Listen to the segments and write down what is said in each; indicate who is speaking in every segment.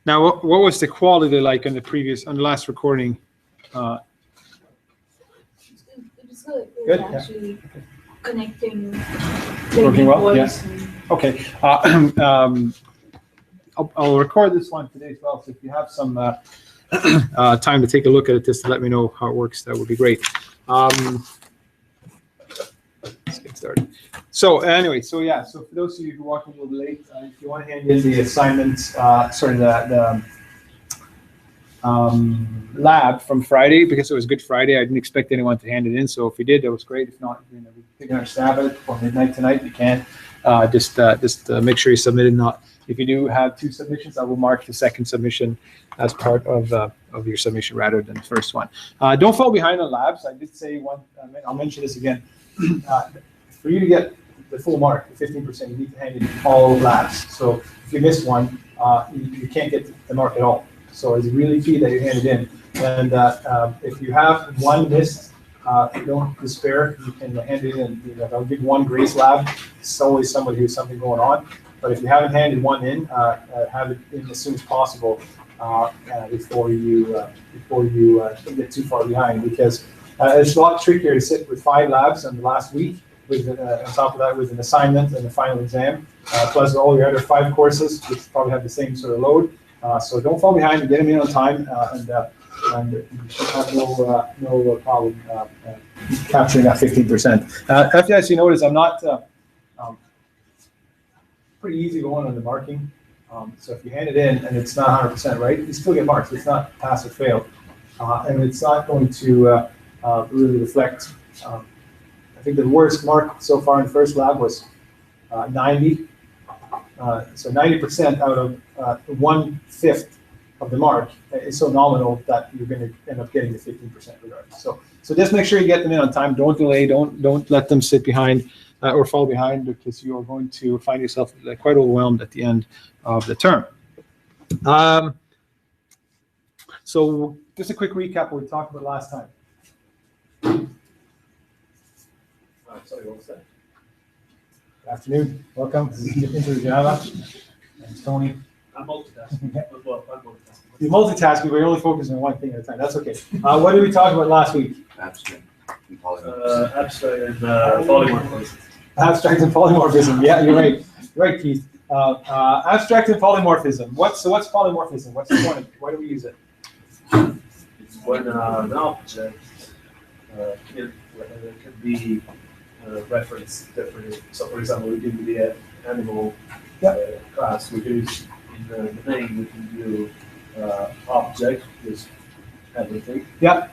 Speaker 1: Now, what was the quality like on the last recording?
Speaker 2: It was good. It
Speaker 1: Good,
Speaker 2: was
Speaker 1: yeah.
Speaker 2: actually connecting.
Speaker 1: Working well,
Speaker 2: voice
Speaker 1: yeah.
Speaker 2: and-
Speaker 1: Okay. I'll record this one today as well. So if you have some time to take a look at it, just to let me know how it works, that would be great. Let's get started. So anyway, so for those of you who are walking a little late, if you want to hand in the assignments, the lab from Friday, because it was Good Friday, I didn't expect anyone to hand it in. So if you did, that was great. If not, we're taking our stab at it for midnight tonight. You can just make sure you submit it. Not if you do have two submissions, I will mark the second submission as part of your submission rather than the first one. Don't fall behind on labs. I did say one. I'll mention this again. For you to get the full mark, the 15%, you need to hand in all labs. So if you miss one, you can't get the mark at all. So it's really key that you hand it in. And if you have one missed, don't despair. You can hand it in. I'll give one grace lab. It's always somebody who has something going on. But if you haven't handed one in, have it in as soon as possible before you get too far behind. Because it's a lot trickier to sit with 5 labs on the last week. With on top of that, with an assignment and the final exam, plus all your other 5 courses, which probably have the same sort of load. So don't fall behind and get them in on time, and you should have no problem capturing that 15%. As you notice, I'm not pretty easy going on the marking. So if you hand it in and it's not 100% right, you still get marks. It's not pass or fail, and it's not going to really reflect. I think the worst mark so far in the first lab was 90. So 90% out of 1/5 of the mark is so nominal that you're going to end up getting the 15% regardless. So just make sure you get them in on time. Don't delay. Don't let them sit behind or fall behind, because you are going to find yourself quite overwhelmed at the end of the term. So just a quick recap of what we talked about last time.
Speaker 3: Sorry, what was that?
Speaker 1: Good afternoon. Welcome into the Java. And Tony.
Speaker 3: I'm multitasking. Well, I'm multitasking.
Speaker 1: You're multitasking, but you're only focusing on one thing at a time. That's okay. What did we talk about last week?
Speaker 3: Abstract and polymorphism.
Speaker 1: Abstract and polymorphism. Yeah, you're right. You're right, Keith. Abstract and polymorphism. What's polymorphism? What's the point? Why do we use it?
Speaker 3: It's when an object can be referenced differently. So, for example, we do the animal class. We do in the name. We can do object is everything.
Speaker 1: Yeah.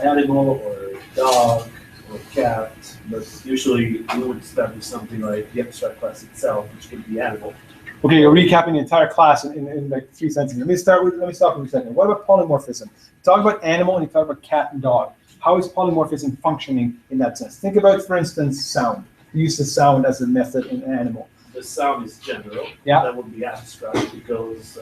Speaker 3: Animal or dog or cat, but usually we would start with something like the abstract class itself, which can be animal.
Speaker 1: Okay, you're recapping the entire class in like 3 sentences. Let me stop for a second. What about polymorphism? Talk about animal and you talk about cat and dog. How is polymorphism functioning in that sense? Think about, for instance, sound. We use the sound as a method in animal.
Speaker 3: The sound is general.
Speaker 1: Yeah.
Speaker 3: That would be abstract because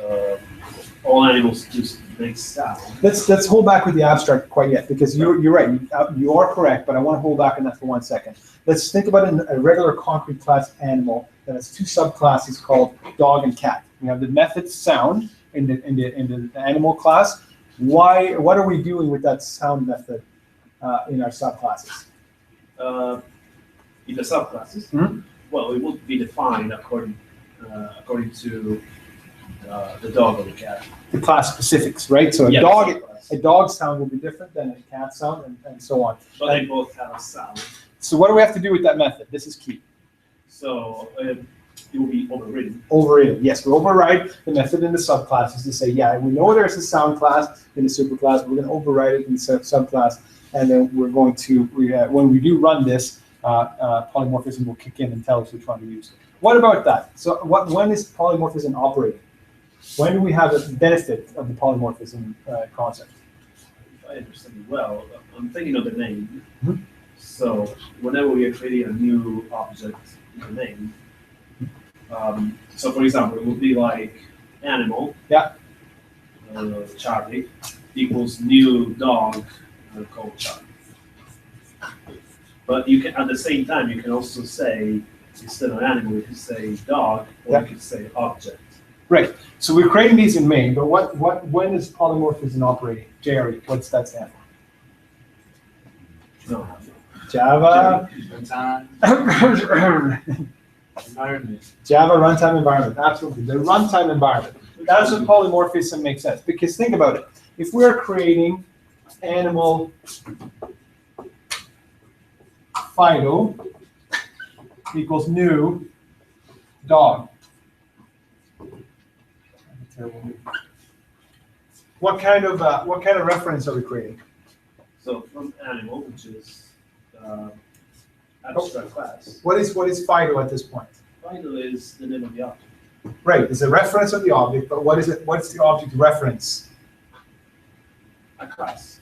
Speaker 3: all animals just make sound.
Speaker 1: Let's hold back with the abstract quite yet, because you're right. You are correct, but I want to hold back on that for 1 second. Let's think about a regular concrete class animal that has 2 subclasses called dog and cat. We have the method sound in the animal class. What are we doing with that sound method in our subclasses?
Speaker 3: In the subclasses,
Speaker 1: Mm-hmm.
Speaker 3: well, it would be defined according to the dog or the cat.
Speaker 1: The class specifics, right? So
Speaker 3: Yeah,
Speaker 1: a dog sound will be different than a cat sound, and so on.
Speaker 3: But they both have a sound.
Speaker 1: So what do we have to do with that method? This is key.
Speaker 3: So it will be overridden.
Speaker 1: Override. Yes, we override the method in the subclasses to say, yeah, we know there's a sound class in the superclass. We're going to override it in the subclass, and then we're going to when we do run this, polymorphism will kick in and tell us which one to use. What about that? So when is polymorphism operating? When do we have a benefit of the polymorphism concept?
Speaker 3: If I understand it well, I'm thinking of the name.
Speaker 1: Mm-hmm.
Speaker 3: So whenever we are creating a new object in the name, so for example, it would be like animal.
Speaker 1: Yeah.
Speaker 3: Charlie equals new dog called Charlie. But you can, at the same time, you can also say, instead of animal, you can say dog, or you can say object.
Speaker 1: Right. So we're creating these in main, but when is polymorphism operating? Jerry, what's that stand for?
Speaker 3: No.
Speaker 1: Java.
Speaker 3: Environment.
Speaker 1: Java runtime environment, absolutely. The runtime environment. That's what polymorphism makes sense. Because think about it. If we're creating animal Fido equals new dog. What kind of reference are we creating?
Speaker 3: So from animal, which is abstract class.
Speaker 1: What is Fido at this point?
Speaker 3: Fido is the name of the object.
Speaker 1: Right, it's a reference of the object, but what is it? What's the object reference?
Speaker 3: A class,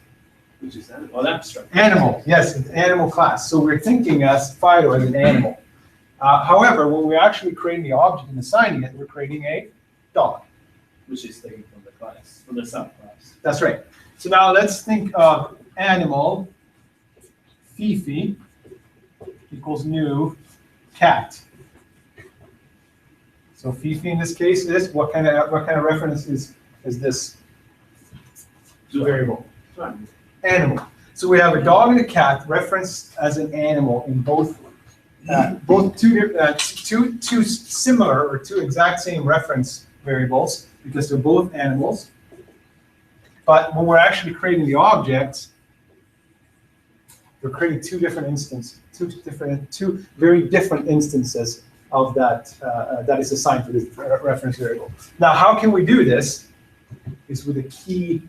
Speaker 3: which is animal, an abstract.
Speaker 1: Animal, yes, it's animal class. So we're thinking as Fido as an animal. However, when we're actually creating the object and assigning it, we're creating a dog.
Speaker 3: Which is taken from the class, from the subclass.
Speaker 1: That's right. So now let's think of animal Fifi equals new cat. So Fifi in this case is what kind of reference is this variable? Animal. So we have a dog and a cat referenced as an animal in both two similar or two exact same reference variables because they're both animals. But when we're actually creating the objects, we're creating two very different instances of that that is assigned to this reference variable. Now, how can we do this? Is with a key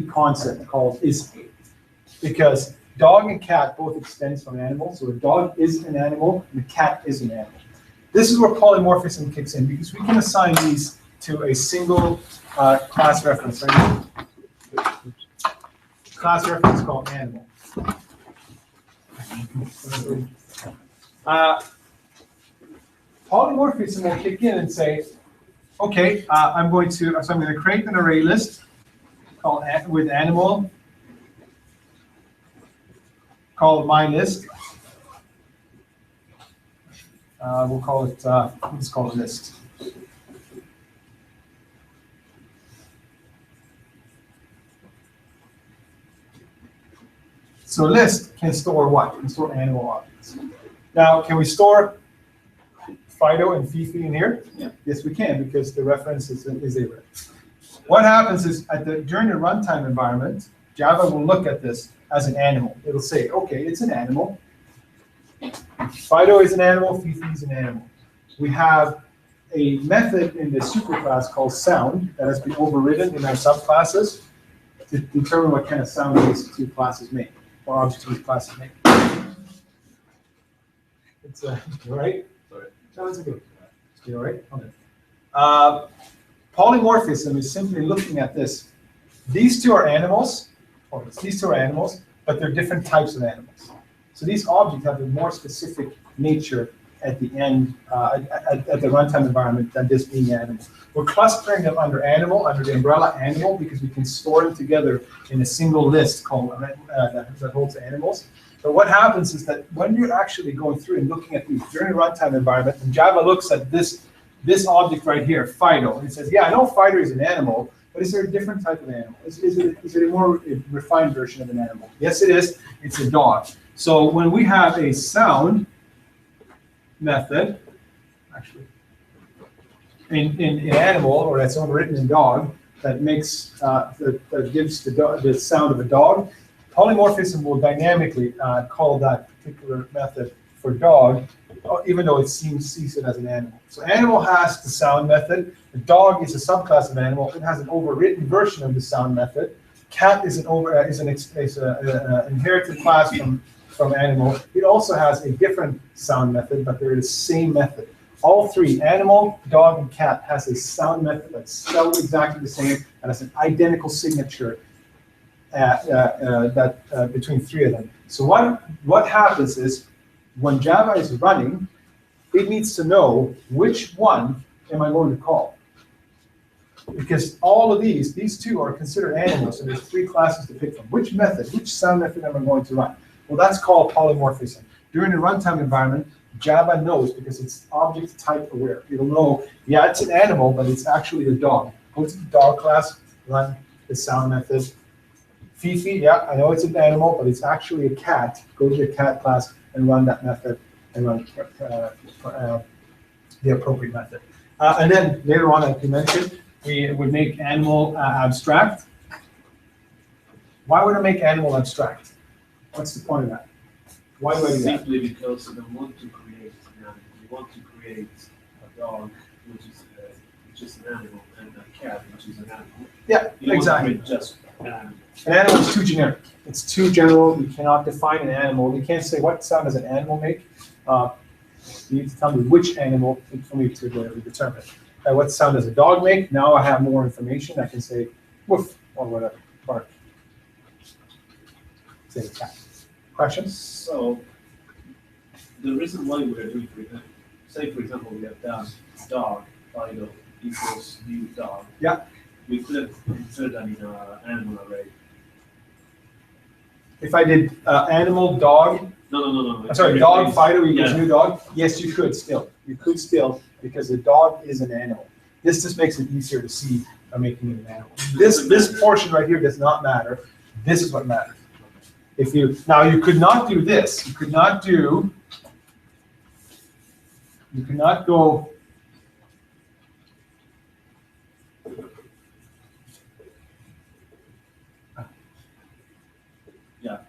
Speaker 1: concept called is, because dog and cat both extends from animal, so a dog is an animal and a cat is an animal. This is where polymorphism kicks in because we can assign these to a single class reference, right? Class reference called animal. Polymorphism will kick in and say, okay, I'm going to create an array list called with animal called my list. We'll call it let's call it list. So list can store what? It can store animal objects. Now, can we store Fido and Fifi in here?
Speaker 3: Yeah.
Speaker 1: Yes, we can, because the reference is a ref. What happens is during the runtime environment, Java will look at this as an animal. It'll say, okay, it's an animal. Fido is an animal, Fifi is an animal. We have a method in the superclass called sound that has been overridden in our subclasses to determine what kind of sound these two classes make, or objects these classes make. It's all right? Sorry. No, it's okay. You all right? Okay. Polymorphism is simply looking at this. These two are animals, but they're different types of animals. So these objects have a more specific nature at the end, at the runtime environment than just being animals. We're clustering them under animal, under the umbrella animal, because we can store them together in a single list called that holds animals. But what happens is that when you're actually going through and looking at these during the runtime environment, and Java looks at this object right here, Fido, and it says, yeah, I know Fido is an animal, but is there a different type of animal? Is it a more refined version of an animal? Yes, it is. It's a dog. So when we have a sound method, actually, in animal, or that's overwritten in dog, that makes that gives the sound of a dog, polymorphism will dynamically call that particular method for dog, even though it sees it as an animal. So animal has the sound method. The dog is a subclass of animal. It has an overwritten version of the sound method. Cat is an inherited class from animal. It also has a different sound method, but they're the same method. All three, animal, dog, and cat, has a sound method that's spelled exactly the same and has an identical signature between three of them. So what happens is when Java is running, it needs to know which one am I going to call. Because all of these two are considered animals, and there's three classes to pick from. Which sound method am I going to run? Well, that's called polymorphism. During the runtime environment, Java knows because it's object type aware. It'll know, yeah, it's an animal, but it's actually a dog. Go to the dog class, run the sound method. Fifi, yeah, I know it's an animal, but it's actually a cat. Go to the cat class and run that method and run the appropriate method. And then later on, like you mentioned, we would make animal abstract. Why would I make animal abstract? What's the point of that? Why do I do that?
Speaker 3: Simply because you don't want to create an animal. You want to create a dog, which is an animal, and a cat, which is an animal.
Speaker 1: Yeah,
Speaker 3: You don't
Speaker 1: exactly.
Speaker 3: want to create just an animal.
Speaker 1: An animal is too generic. It's too general. You cannot define an animal. You can't say what sound does an animal make. You need to tell me which animal for me to determine. What sound does a dog make? Now I have more information. I can say woof or whatever. Bark. Say the cat. Questions?
Speaker 3: So, the reason why we are doing, say for example, we have done dog, Fido equals new dog.
Speaker 1: Yeah.
Speaker 3: We could insert that in an animal array.
Speaker 1: If I did animal, dog,
Speaker 3: No.
Speaker 1: I'm sorry, dog, Fido equals
Speaker 3: Yeah.
Speaker 1: new dog, yes, you could still. You could still, because the dog is an animal. This just makes it easier to see by making it an animal. This portion right here does not matter. This is what matters. If you, now you could not do this. You could not go.
Speaker 3: Yeah.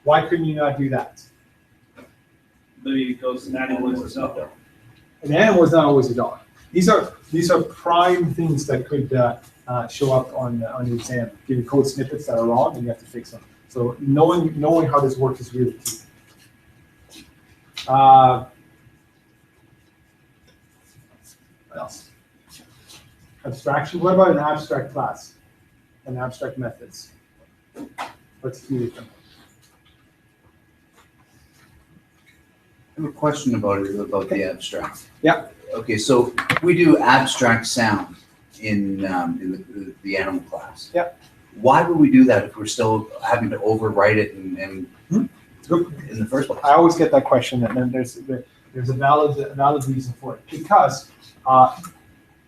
Speaker 1: Why couldn't you not do that?
Speaker 3: Because an animal is a dog.
Speaker 1: An animal is not always a dog. These are prime things that could show up on the exam. Give you code snippets that are wrong, and you have to fix them. So knowing how this works is really key. What else? Abstraction. What about an abstract class? And abstract methods. What's the key to them?
Speaker 4: I have a question about the abstract.
Speaker 1: Yeah.
Speaker 4: Okay, so we do abstract sound in the animal class.
Speaker 1: Yeah.
Speaker 4: Why would we do that if we're still having to overwrite it and
Speaker 1: Good.
Speaker 4: in the first place?
Speaker 1: I always get that question, and then there's a valid reason for it. Because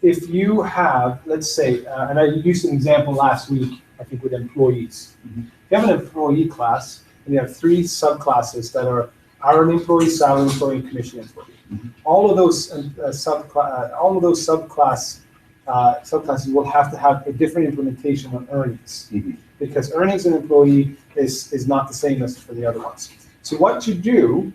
Speaker 1: if you have, let's say, and I used an example last week, I think with employees.
Speaker 4: Mhm.
Speaker 1: You have an employee class, and you have 3 subclasses that are hourly employee, salary employee, and commission employee.
Speaker 4: Mhm.
Speaker 1: All of those subclasses will have to have a different implementation on earnings.
Speaker 4: Mhm.
Speaker 1: Because earnings and employee is not the same as for the other ones. So what you do,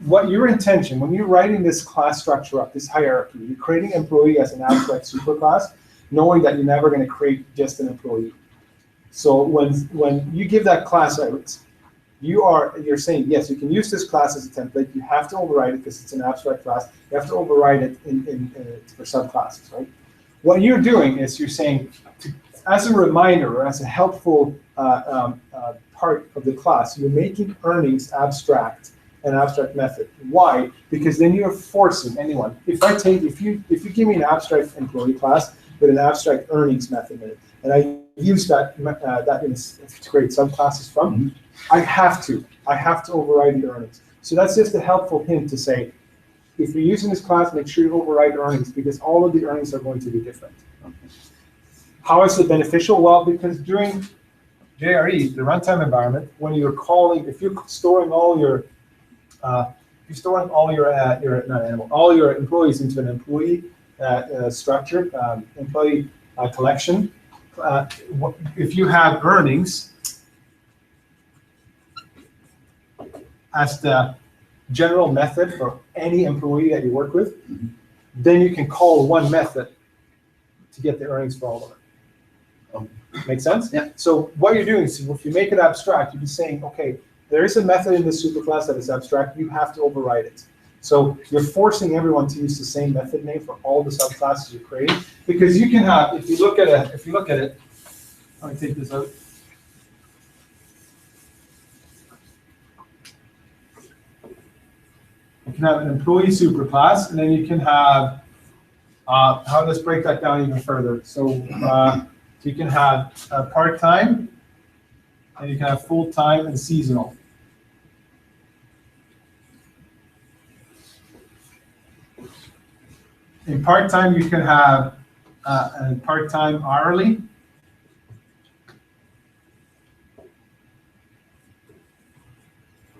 Speaker 1: what your intention, when you're writing this class structure up, this hierarchy, you're creating employee as an abstract superclass, knowing that you're never going to create just an employee. So when you give that class out, you're saying, yes, you can use this class as a template. You have to override it because it's an abstract class. You have to override it for subclasses, right? What you're doing is you're saying, as a reminder or as a helpful part of the class, you're making earnings abstract, an abstract method. Why? Because then you're forcing anyone. If you give me an abstract employee class with an abstract earnings method in it, and I use that to create subclasses from, I have to override the earnings. So that's just a helpful hint to say, if you're using this class, make sure you override earnings because all of the earnings are going to be different. How is it beneficial? Well, because during JRE, the runtime environment, when you're calling, if you're storing all your all your employees into an employee structure, employee collection, if you have earnings as the general method for any employee that you work with, then you can call one method to get the earnings for all of them. Make sense?
Speaker 4: Yeah.
Speaker 1: So what you're doing is if you make it abstract, you'd be saying, okay, there is a method in this superclass that is abstract, you have to override it. So you're forcing everyone to use the same method name for all the subclasses you're creating, because you can have, if you look at it, let me take this out. You can have an employee superclass, and then you can have, let's break that down even further. So you can have part-time, and you can have full-time and seasonal. In part-time, you can have a part-time hourly.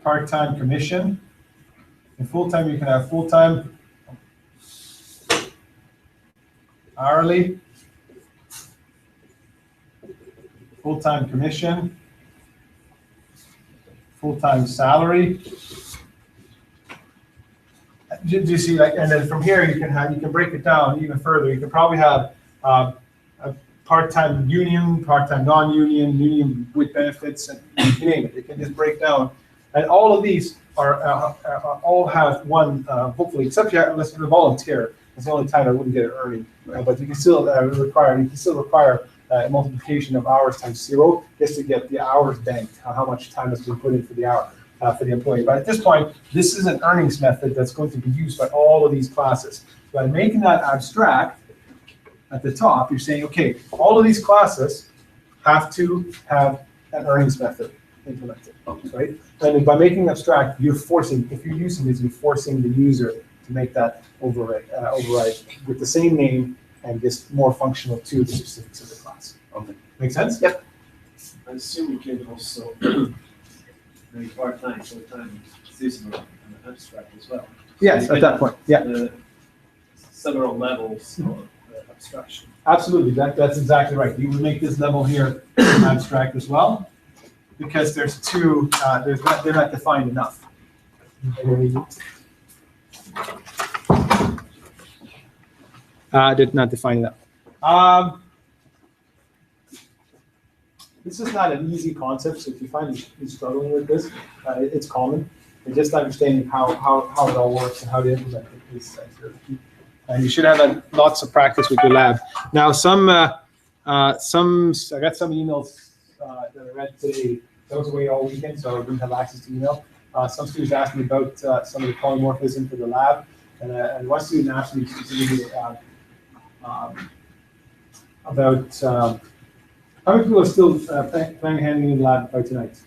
Speaker 1: Part-time commission. In full-time, you can have full-time, hourly, full-time commission, full-time salary. Do you see, like, and then from here you can break it down even further. You can probably have a part-time union, part-time non-union, union with benefits, and you name it. You can just break down, and all of these are all have one hopefully, except unless you're a volunteer. That's the only time I wouldn't get an earning. But you can still require a multiplication of hours times 0 just to get the hours banked, how much time has been put in for the hour. For the employee. But at this point, this is an earnings method that's going to be used by all of these classes. By making that abstract at the top, you're saying, okay, all of these classes have to have an earnings method implemented, right? And by making abstract, you're forcing, if you're using this, you're forcing the user to make that override with the same name and just more functional to the specifics of the class.
Speaker 4: Okay.
Speaker 1: Make sense?
Speaker 4: Yep.
Speaker 3: I assume you can also make part-time, full-time, seasonal, and abstract as well.
Speaker 1: Yes, at that point, yeah.
Speaker 3: Several levels of abstraction.
Speaker 1: Absolutely, that's exactly right. You would make this level here abstract as well, because there's two, they're not defined enough. Did not define enough. This is not an easy concept, so if you find you're struggling with this, it's common. And just understanding how it all works and how to implement it is really key. And you should have lots of practice with your lab. Now, I got some emails that I read today. I was away all weekend, so I didn't have access to email. Some students asked me about some of the polymorphism for the lab, and one student asked me specifically about how many people are still planning handling in the lab by tonight?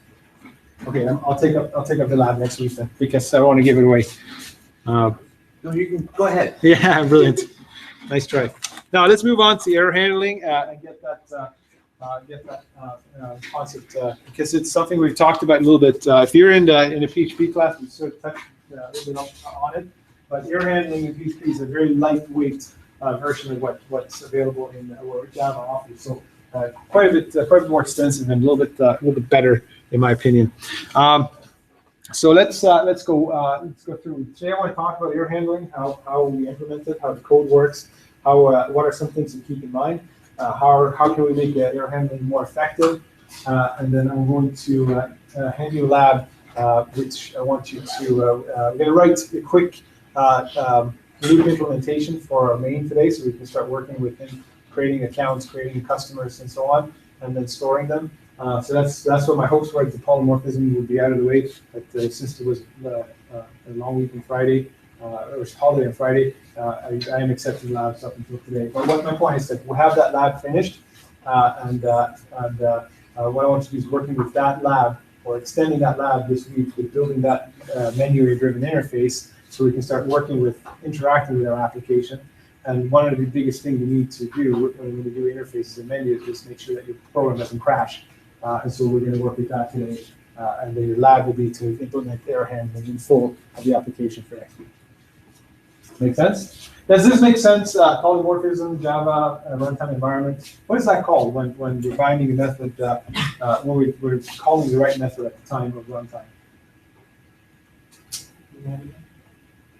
Speaker 1: Okay, I'll take up the lab next week then, because I don't want to give it away.
Speaker 4: No, you can go ahead.
Speaker 1: Yeah, brilliant. Nice try. Now let's move on to error handling and get that concept because it's something we've talked about a little bit. If you're in a PHP class, we sort of touched a little bit on it. But error handling in PHP is a very lightweight version of what's available in what Java offers. So quite a bit more extensive and a little bit better in my opinion. So let's go through. Today I want to talk about error handling, how we implement it, how the code works, what are some things to keep in mind, how can we make error handling more effective, and then I'm going to hand you a lab, which I want you to. We're going to write a quick loop implementation for our main today, so we can start working with creating accounts, creating customers, and so on, and then storing them. So that's what my hopes were. The polymorphism would be out of the way. But since it was a long week on Friday, it was holiday on Friday, I am accepting labs up until today. But what my point is that we'll have that lab finished, and what I want to do is working with that lab or extending that lab this week with building that menu-driven interface, so we can start working with interacting with our application. And one of the biggest things you need to do when we do interfaces and menus is just make sure that your program doesn't crash. And so we're going to work with that today. And then your lab will be to implement error handling in full of the application for next week. Make sense? Does this make sense? Polymorphism, Java, runtime environment. What is that called when we're binding a method, when we're calling the right method at the time of runtime?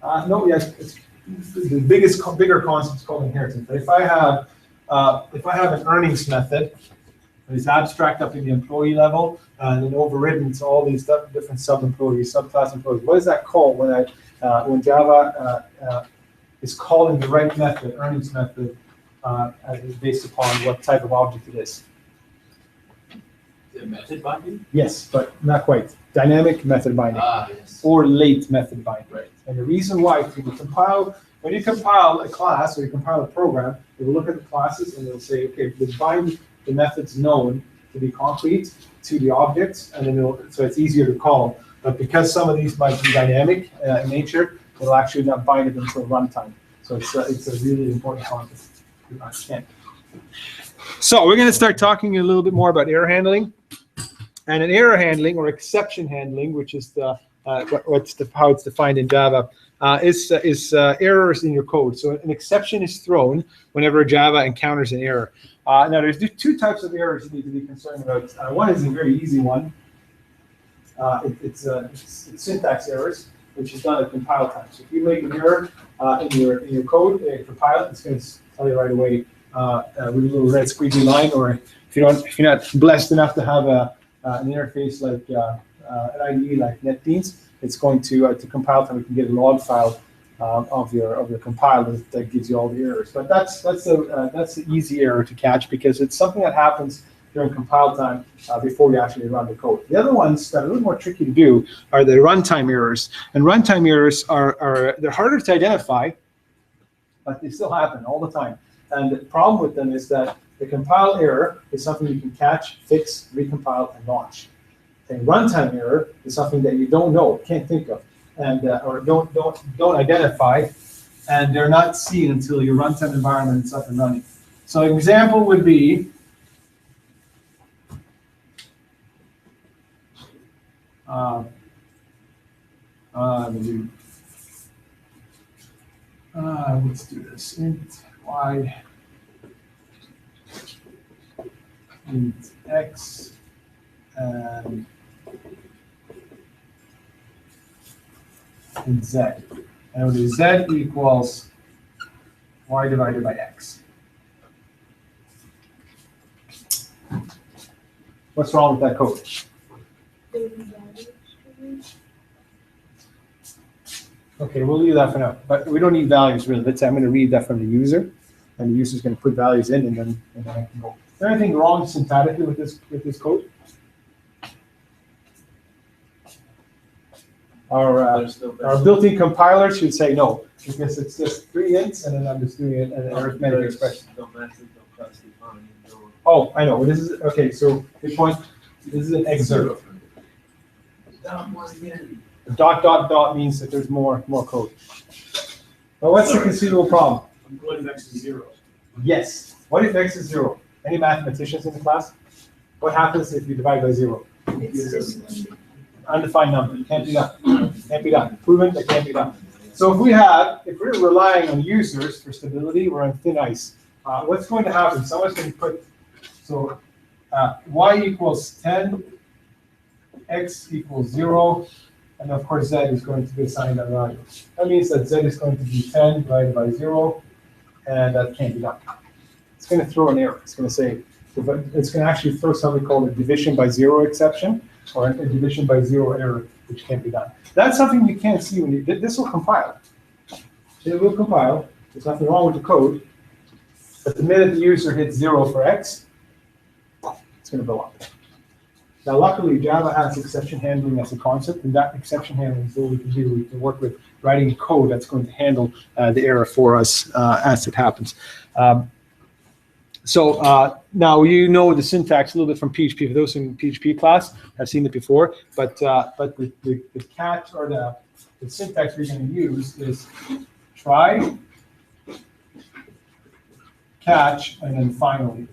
Speaker 1: No, yes. The bigger concept is called inheritance. But if I have an earnings method that is abstract up in the employee level and then overridden to all these different sub-employees, subclass employees, what is that called when Java is calling the right method, earnings method, based upon what type of object it is?
Speaker 5: The method binding?
Speaker 1: Yes, but not quite. Dynamic method binding.
Speaker 5: Yes.
Speaker 1: Or late method binding.
Speaker 5: Right.
Speaker 1: And the reason why, when you compile a class or you compile a program, it will look at the classes and it'll say, okay, we bind the methods known to be concrete to the objects, and then so it's easier to call. But because some of these might be dynamic in nature, it'll actually not bind it until runtime. So it's a really important concept to understand. So we're going to start talking a little bit more about error handling. And an error handling or exception handling, which is how it's defined in Java, is errors in your code. So an exception is thrown whenever Java encounters an error. Now there's two types of errors you need to be concerned about. One is a very easy one. It's syntax errors, which is done at compile time. So if you make an error in your code, compile it, it's going to tell you right away with a little red squiggly line. Or if you're not blessed enough to have an interface like an IDE like NetBeans, it's going to compile time. You can get a log file of your compile that gives you all the errors. But that's the easy error to catch because it's something that happens during compile time before you actually run the code. The other ones that are a little more tricky to do are the runtime errors. And runtime errors they're harder to identify, but they still happen all the time. And the problem with them is that the compile error is something you can catch, fix, recompile, and launch. A runtime error is something that you don't know, can't think of, and or don't identify, and they're not seen until your runtime environment is up and running. So an example would be let's do this. Int y, int x, and int z. And we'll do z equals y divided by x. What's wrong with that code? Okay, we'll leave that for now. But we don't need values really. I'm going to read that from the user, and the user is going to put values in, and then I can go. Is there anything wrong syntactically with this code? Our built-in compiler should say no, because it's just 3 ints, and then I'm just doing it an arithmetic expression. Oh, I know. This is okay. So good point. This is an x0. Dot means that there's more code. But what's the conceivable problem?
Speaker 3: What if x is 0?
Speaker 1: Yes. What if x is 0? Any mathematicians in the class? What happens if you divide by 0?
Speaker 2: It's just
Speaker 1: Undefined number. Can't be done. Can't be done. Proven that can't be done. So if we're relying on users for stability, we're on thin ice. What's going to happen? Someone's going to put y equals 10, x equals 0, and of course z is going to be assigned that value. That means that z is going to be 10 divided by 0, and that can't be done. It's going to throw an error. It's going to say, it's going to actually throw something called a division by 0 exception, or a division by 0 error, which can't be done. That's something you can't see when this will compile. It will compile. There's nothing wrong with the code. But the minute the user hits 0 for x, it's going to blow up. Now, luckily, Java has exception handling as a concept, and that exception handling is what we can do. We can work with writing code that's going to handle the error for us as it happens. Now you know the syntax a little bit from PHP. For those in PHP class, I've seen it before. But the catch or the syntax we're going to use is try, catch, and then finally.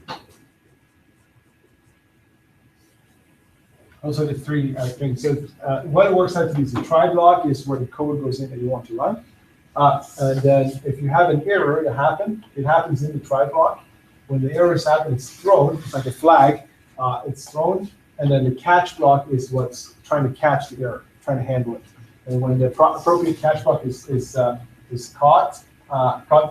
Speaker 1: Those are the three things. So what it works out to be is a try block is where the code goes in that you want to run. And then if you have an error that happens, it happens in the try block. When the errors happen, it's thrown. It's like a flag. It's thrown. And then the catch block is what's trying to catch the error, trying to handle it. And when the appropriate catch block is caught,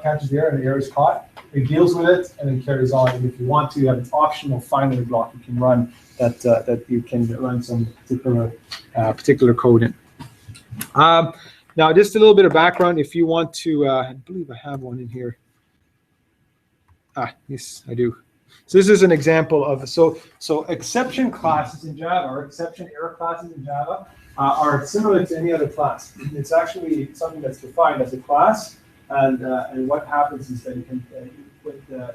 Speaker 1: catches the error and the error is caught, it deals with it and then carries on. And if you want to, you have an optional finally block you can run that you can run some particular code in. Now, just a little bit of background. If you want to, I believe I have one in here. Yes, I do. So this is an example of so exception classes in Java or exception error classes in Java are similar to any other class. It's actually something that's defined as a class, and what happens is that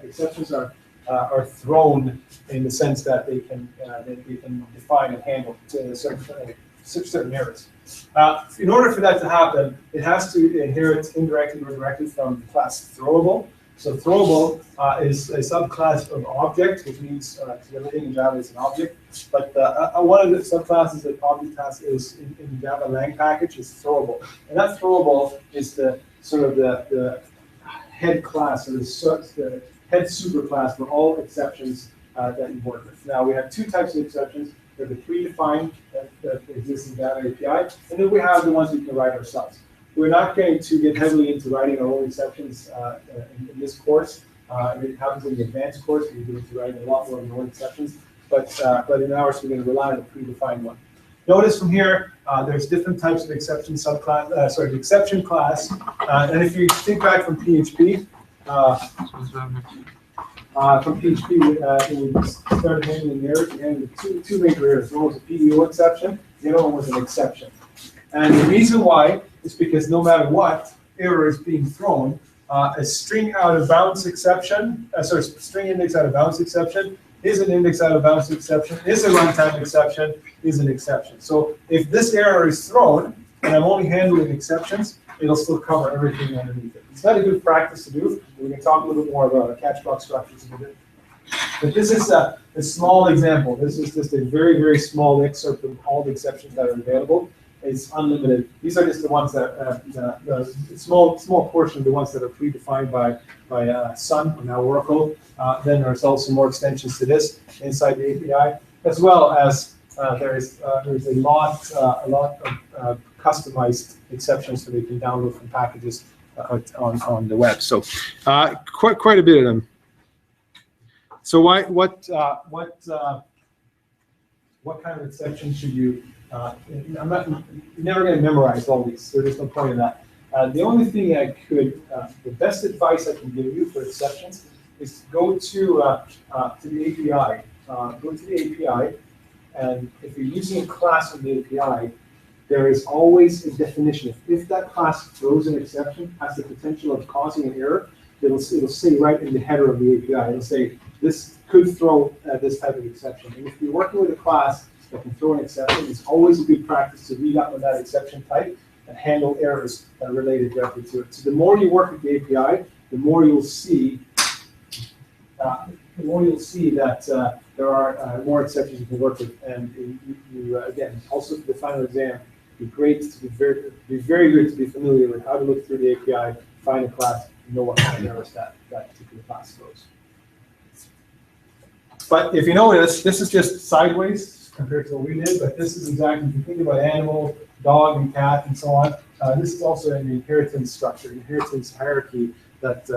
Speaker 1: exceptions are thrown in the sense that they can define and handle certain errors. In order for that to happen, it has to inherit indirectly or directly from the class throwable. So throwable is a subclass of object, which means everything in Java is an object. But one of the subclasses that object has is in Java Lang package is throwable, and that throwable is the sort of the head class or the head superclass for all exceptions that you work with. Now we have two types of exceptions. They're the predefined that exist in Java API, and then we have the ones we can write ourselves. We're not going to get heavily into writing our own exceptions in this course. It happens in the advanced course. We get into writing a lot more of our own exceptions, but in ours we're going to rely on a predefined one. Notice from here, there's different types of exception subclass. The exception class, and if you think back from PHP. It started handling errors. We handled two major errors. One was a PEO exception. The other one was an exception. And the reason why is because no matter what error is being thrown, a string out of bounds exception, string index out of bounds exception is an index out of bounds exception, is a runtime exception, is an exception. So if this error is thrown and I'm only handling exceptions, it'll still cover everything underneath it. It's not a good practice to do. We can talk a little bit more about catch block structures in a bit. But this is a small example. This is just a very, very small excerpt from all the exceptions that are available. It's unlimited. These are just the ones that, the small portion of the ones that are predefined by Sun, or now Oracle. Then there's also more extensions to this inside the API, as well as there's a lot of customized exceptions that you can download from packages on the web. So quite a bit of them. So what kind of exceptions should you? You're never going to memorize all these, so there's no point in that. The only thing the best advice I can give you for exceptions is go to the API. Go to the API, and if you're using a class on the API, there is always a definition. If that class throws an exception, has the potential of causing an error, it'll say right in the header of the API. It'll say this could throw this type of exception. And if you're working with a class that can throw an exception, it's always a good practice to read up on that exception type and handle errors that are related directly to it. So the more you work with the API, the more you'll see that there are more exceptions you can work with. And you again, also for the final exam, it'd be very good to be familiar with how to look through the API, find a class, and know what kind of errors that particular class throws. But if you notice, this is just sideways compared to what we did, but this is exactly, if you think about animal, dog, and cat, and so on, this is also an inheritance structure, inheritance hierarchy that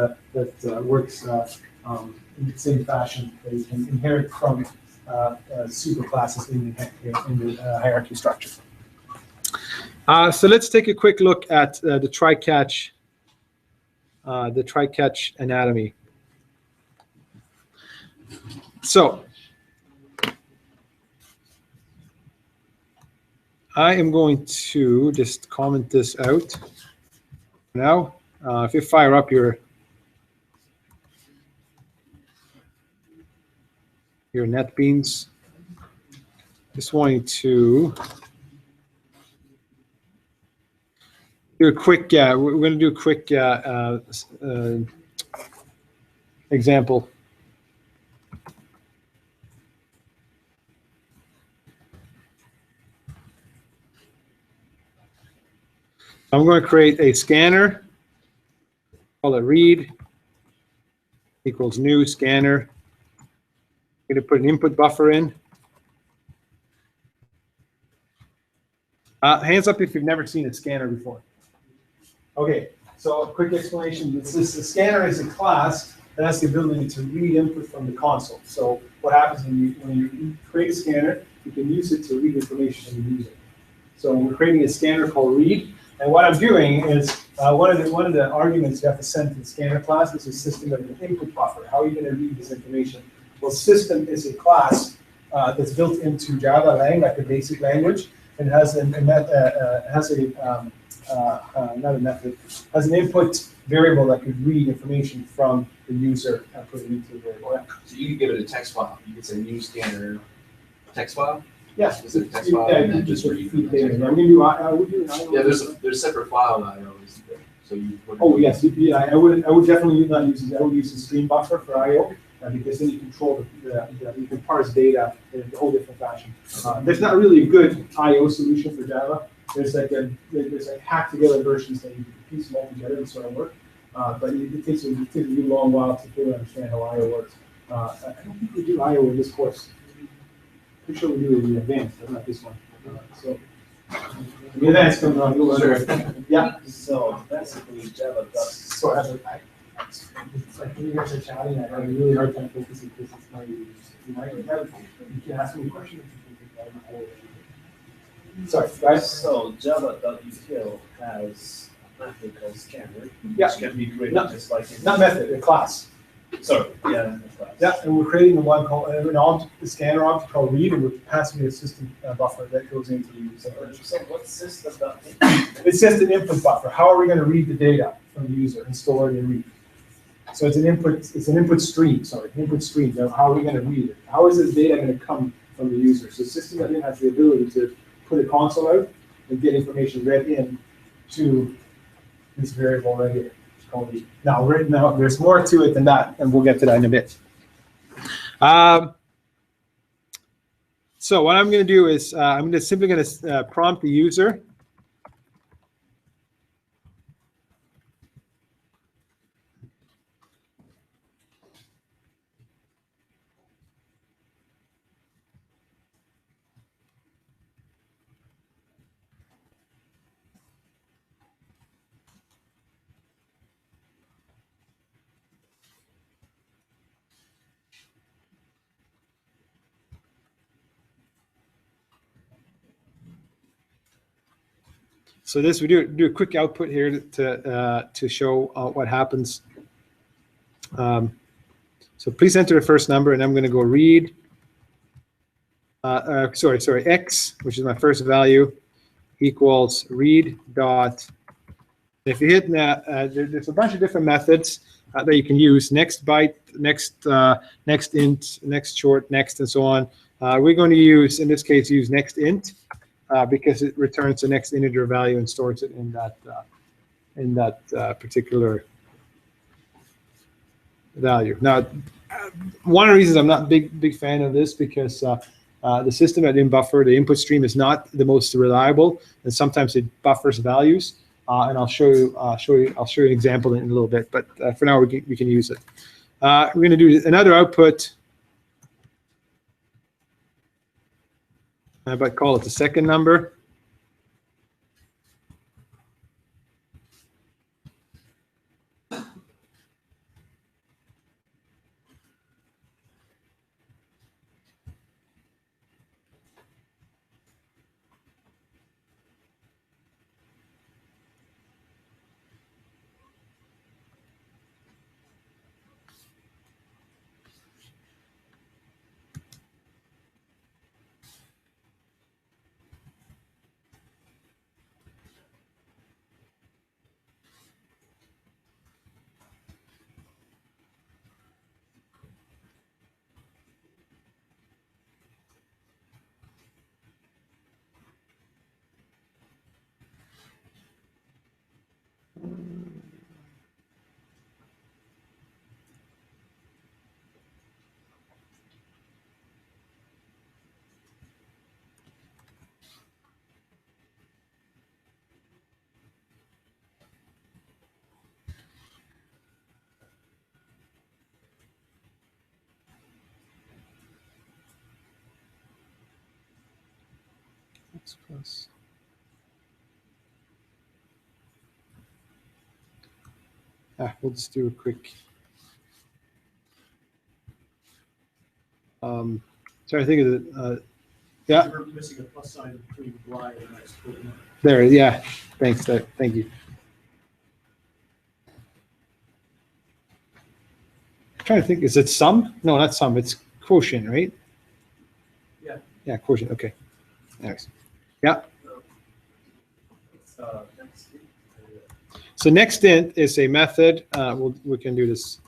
Speaker 1: works in the same fashion. You can inherit from superclasses in the hierarchy structure. So let's take a quick look at the try-catch anatomy. So I am going to just comment this out now. If you fire up your NetBeans, just wanting to do a quick. We're going to do a quick example. I'm going to create a scanner, call it read, equals new scanner. I'm going to put an input buffer in. Hands up if you've never seen a scanner before. Okay, so a quick explanation. The scanner is a class that has the ability to read input from the console. So what happens when you create a scanner, you can use it to read information from the user. So we're creating a scanner called read. And what I'm doing is one of the arguments you have to send to the scanner class is a system of an input buffer. How are you going to read this information? Well, system is a class that's built into Java Lang, like a basic language, and it has has an input variable that could read information from the user and put it into the variable.
Speaker 5: So you could give it a text file. You could say new scanner text file.
Speaker 1: Yes.
Speaker 5: Is it a text file and then just read?
Speaker 1: feed data. Yeah, we do, I would do an IO.
Speaker 5: Yeah, there's separate file IOs, so you.
Speaker 1: Oh, yes, yeah, I would definitely not use it, I would use the stream buffer for IO, because then you control you can parse data in a whole different fashion. There's not really a good IO solution for Java. There's like hacked together versions that you can piece them all together and sort of work. But it takes a really long while to fully understand how IO works. I don't think we do IO in this course. Pretty sure we do it in the advanced, but not this one. So the advanced comes on, you'll learn. Yeah.
Speaker 3: So basically Java does.
Speaker 1: So as it's like when you guys are chatting, I have a really hard time focusing because it's not easy. You can ask me questions. Sorry, guys.
Speaker 3: So Java.util has a method called scanner,
Speaker 1: Yeah.
Speaker 3: which can be created
Speaker 1: Not-
Speaker 3: just like in.
Speaker 1: Not method, a class.
Speaker 3: Sorry, yeah, that's class.
Speaker 1: Yeah, and we're creating the one called an object, the scanner object called read, and we're passing a system buffer that goes into the user.
Speaker 3: So what system that?
Speaker 1: It's just an input buffer. How are we going to read the data from the user and store it and read? So it's an input stream, sorry, input stream. Now, how are we going to read it? How is this data going to come from the user? So system has the ability to put a console out and get information read in to this variable right here. It's called read. Now, there's more to it than that, and we'll get to that in a bit. So what I'm going to do is I'm simply going to prompt the user. So this we do a quick output here to show what happens. So please enter the first number, and I'm going to go read. Sorry, x, which is my first value, equals read dot. If you hit that, there's a bunch of different methods that you can use. Next byte, next int, next short, next, and so on. We're going to use, in this case, use next int. Because it returns the next integer value and stores it in that particular value. Now, one of the reasons I'm not big fan of this because the system at InBuffer, the input stream is not the most reliable, and sometimes it buffers values. And I'll show you an example in a little bit. But for now, we can use it. We're going to do another output. I might call it the second number. X plus. We'll just do a quick. Trying to think of it. Yeah.
Speaker 6: We're missing a plus sign between Y and X.
Speaker 1: There. Yeah. Thanks. Thank you. I'm trying to think. Is it sum? No, not sum. It's quotient, right?
Speaker 6: Yeah.
Speaker 1: Yeah, quotient. Okay. Thanks. Yeah. So next int is a method. We can do this.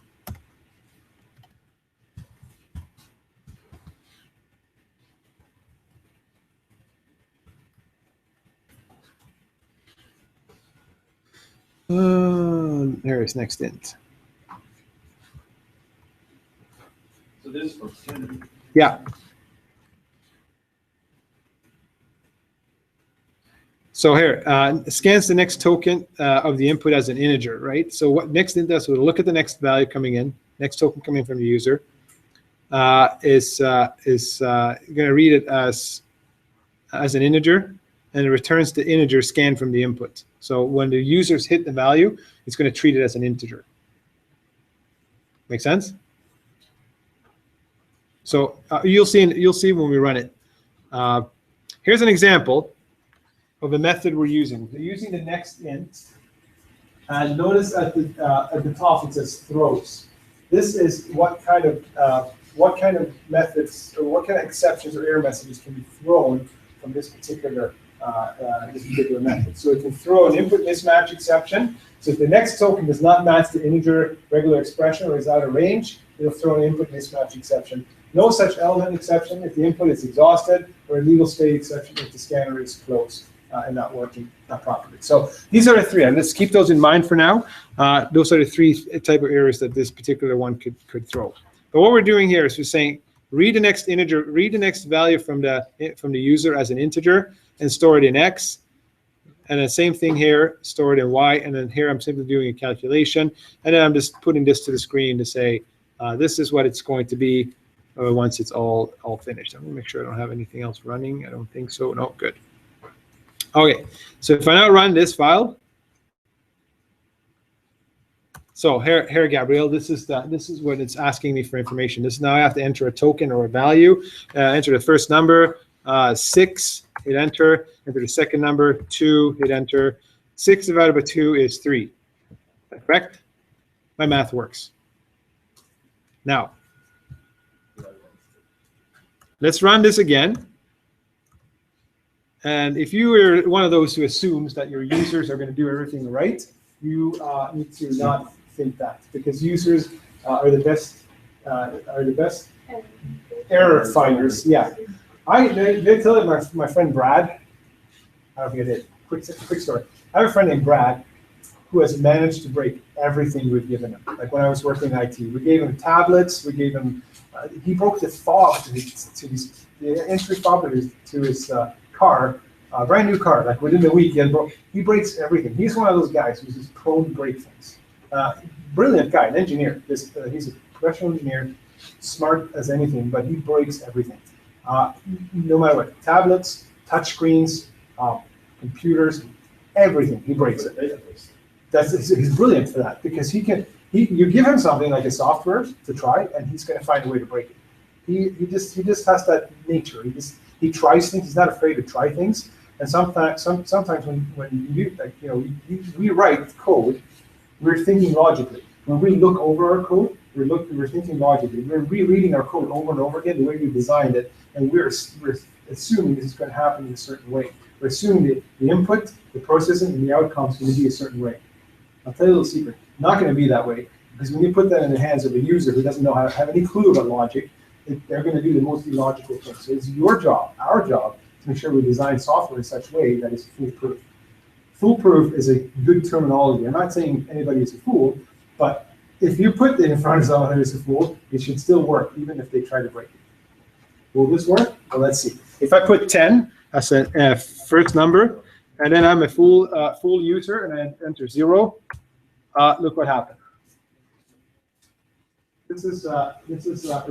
Speaker 1: There is next int.
Speaker 5: So this is for Kennedy.
Speaker 1: Yeah. So here, scans the next token of the input as an integer, right? So what next int does, we'll look at the next value coming in, next token coming from the user, is going to read it as an integer, and it returns the integer scanned from the input. So when the users hit the value, it's going to treat it as an integer. Make sense? So you'll see when we run it. Here's an example of the method we're using. We're using the next int, and notice at the top it says throws. This is what kind of methods or what kind of exceptions or error messages can be thrown from this particular method. So it can throw an input mismatch exception. So if the next token does not match the integer regular expression or is out of range, it'll throw an input mismatch exception. No such element exception if the input is exhausted, or a legal state exception if the scanner is closed and not working properly. So these are the three, and let's keep those in mind for now. Those are the three type of errors that this particular one could throw. But what we're doing here is we're saying read the next integer, read the next value from the user as an integer and store it in X. And then same thing here, store it in Y. And then here I'm simply doing a calculation, and then I'm just putting this to the screen to say this is what it's going to be once it's all finished. I'm gonna make sure I don't have anything else running. I don't think so. No, good. Okay, so if I now run this file, so here, Gabriel, this is what it's asking me for information. This is now I have to enter a token or a value, enter the first number, 6, hit enter the second number, 2, hit enter. 6 divided by 2 is 3. Is that correct? My math works. Now, let's run this again. And if you are one of those who assumes that your users are going to do everything right, you need to not think that, because users are the best error finders. Yeah, they tell it. My friend Brad. I don't think I did. Quick story. I have a friend named Brad who has managed to break everything we've given him. Like when I was working in IT, we gave him tablets. We gave him. He broke the fob to the entry fob to his car, brand new car. Like within the week, he breaks everything. He's one of those guys who's just prone to break things. Brilliant guy, an engineer. He's a professional engineer, smart as anything, but he breaks everything. No matter what, tablets, touch screens, computers, everything, he breaks it. He's brilliant for that, because you give him something like a software to try, and he's going to find a way to break it. He just has that nature. He tries things. He's not afraid to try things. And sometimes when we write code, we're thinking logically. When we look over our code, we're thinking logically. We're rereading our code over and over again the way we designed it, and we're assuming this is going to happen in a certain way. We're assuming the input, the processing, and the outcome is going to be a certain way. I'll tell you a little secret. Not going to be that way, because when you put that in the hands of a user who doesn't know how to have any clue about logic, they're going to do the most illogical thing. So it's your job, our job, to make sure we design software in such a way that is foolproof. Foolproof is a good terminology. I'm not saying anybody is a fool, but if you put it in front of someone who is a fool, it should still work, even if they try to break it. Will this work? Well, let's see. If I put 10 as a first number, and then I'm a full user, and I enter 0, look what happened. This is a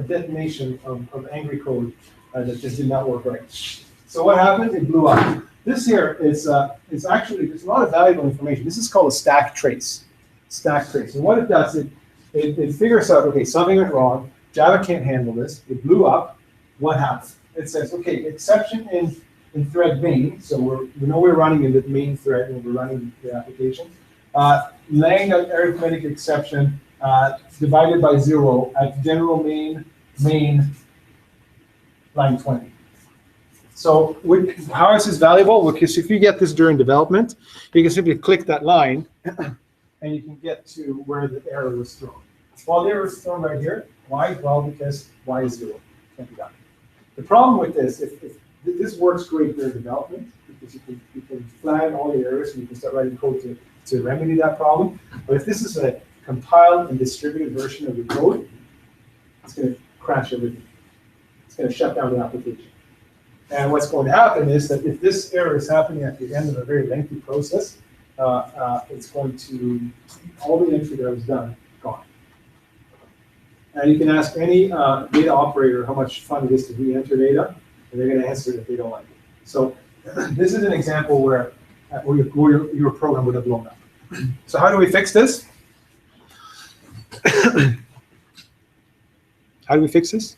Speaker 1: detonation of angry code that just did not work right. So what happened? It blew up. This here is actually, there's a lot of valuable information. This is called a stack trace. Stack trace. And what it does, it figures out, okay, something went wrong. Java can't handle this. It blew up. What happened? It says, okay, exception in thread main. So we know we're running in the main thread when we're running the application. Laying out arithmetic exception divided by 0 at general main line 20. So how is this valuable? Because if you get this during development, you can simply click that line and you can get to where the error was thrown. Well, the error was thrown right here. Why? Well, because y is 0. Can't be done. The problem with this, if this works great during development, because you can flag all the errors and you can start writing code to to remedy that problem. But if this is a compiled and distributed version of your code, it's going to crash everything. It's going to shut down the application. And what's going to happen is that if this error is happening at the end of a very lengthy process, it's going to, all the entry that was done, gone. And you can ask any data operator how much fun it is to re-enter data, and they're going to answer it if they don't like it. So this is an example where your program would have blown up. So how do we fix this? How do we fix this?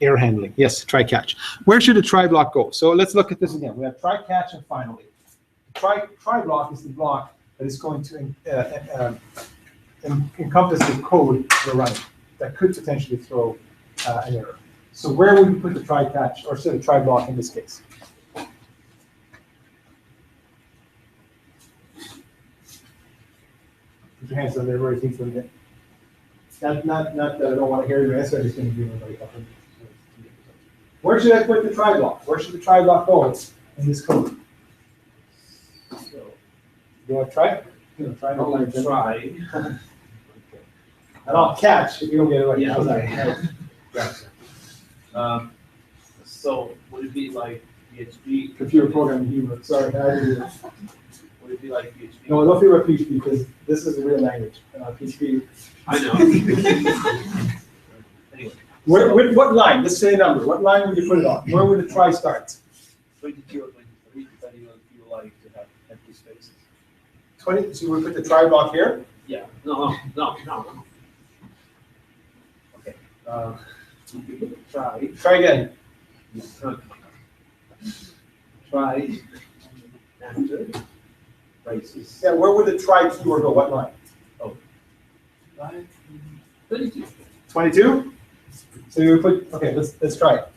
Speaker 1: Error handling. Yes, try catch. Where should the try block go? So let's look at this again. We have try catch and finally. Try block is the block that is going to encompass the code we're running that could potentially throw an error. So where would we put the try catch, or sort of try block in this case? Put your hands on there, everybody thinks of it. Not that I don't want to hear your answer, I'm just going to give everybody a couple. Where should I put the try block? Where should the try block go in this code? You want to try? You want to try?
Speaker 3: I'll try.
Speaker 1: And I'll catch if you don't get it right.
Speaker 3: Yeah,
Speaker 1: How's
Speaker 3: okay.
Speaker 1: that?
Speaker 3: So would it be like PHP?
Speaker 1: Computer programming humor. Sorry.
Speaker 3: Would it be like PHP?
Speaker 1: No, don't think about PHP because this is a real language. PHP.
Speaker 3: I know. Anyway.
Speaker 1: What line? Let's say a number. What line would you put it on? Where would the try start?
Speaker 3: 22 or 23, depending on if you like to have empty spaces.
Speaker 1: 20. So we put the try block here.
Speaker 3: Yeah. No. Okay. Try.
Speaker 1: Try again.
Speaker 3: Try. Enter. Braces.
Speaker 1: Yeah. Where would the try keyword go? What line?
Speaker 3: Right. 32.
Speaker 1: 22. So you put. Okay. Let's try it.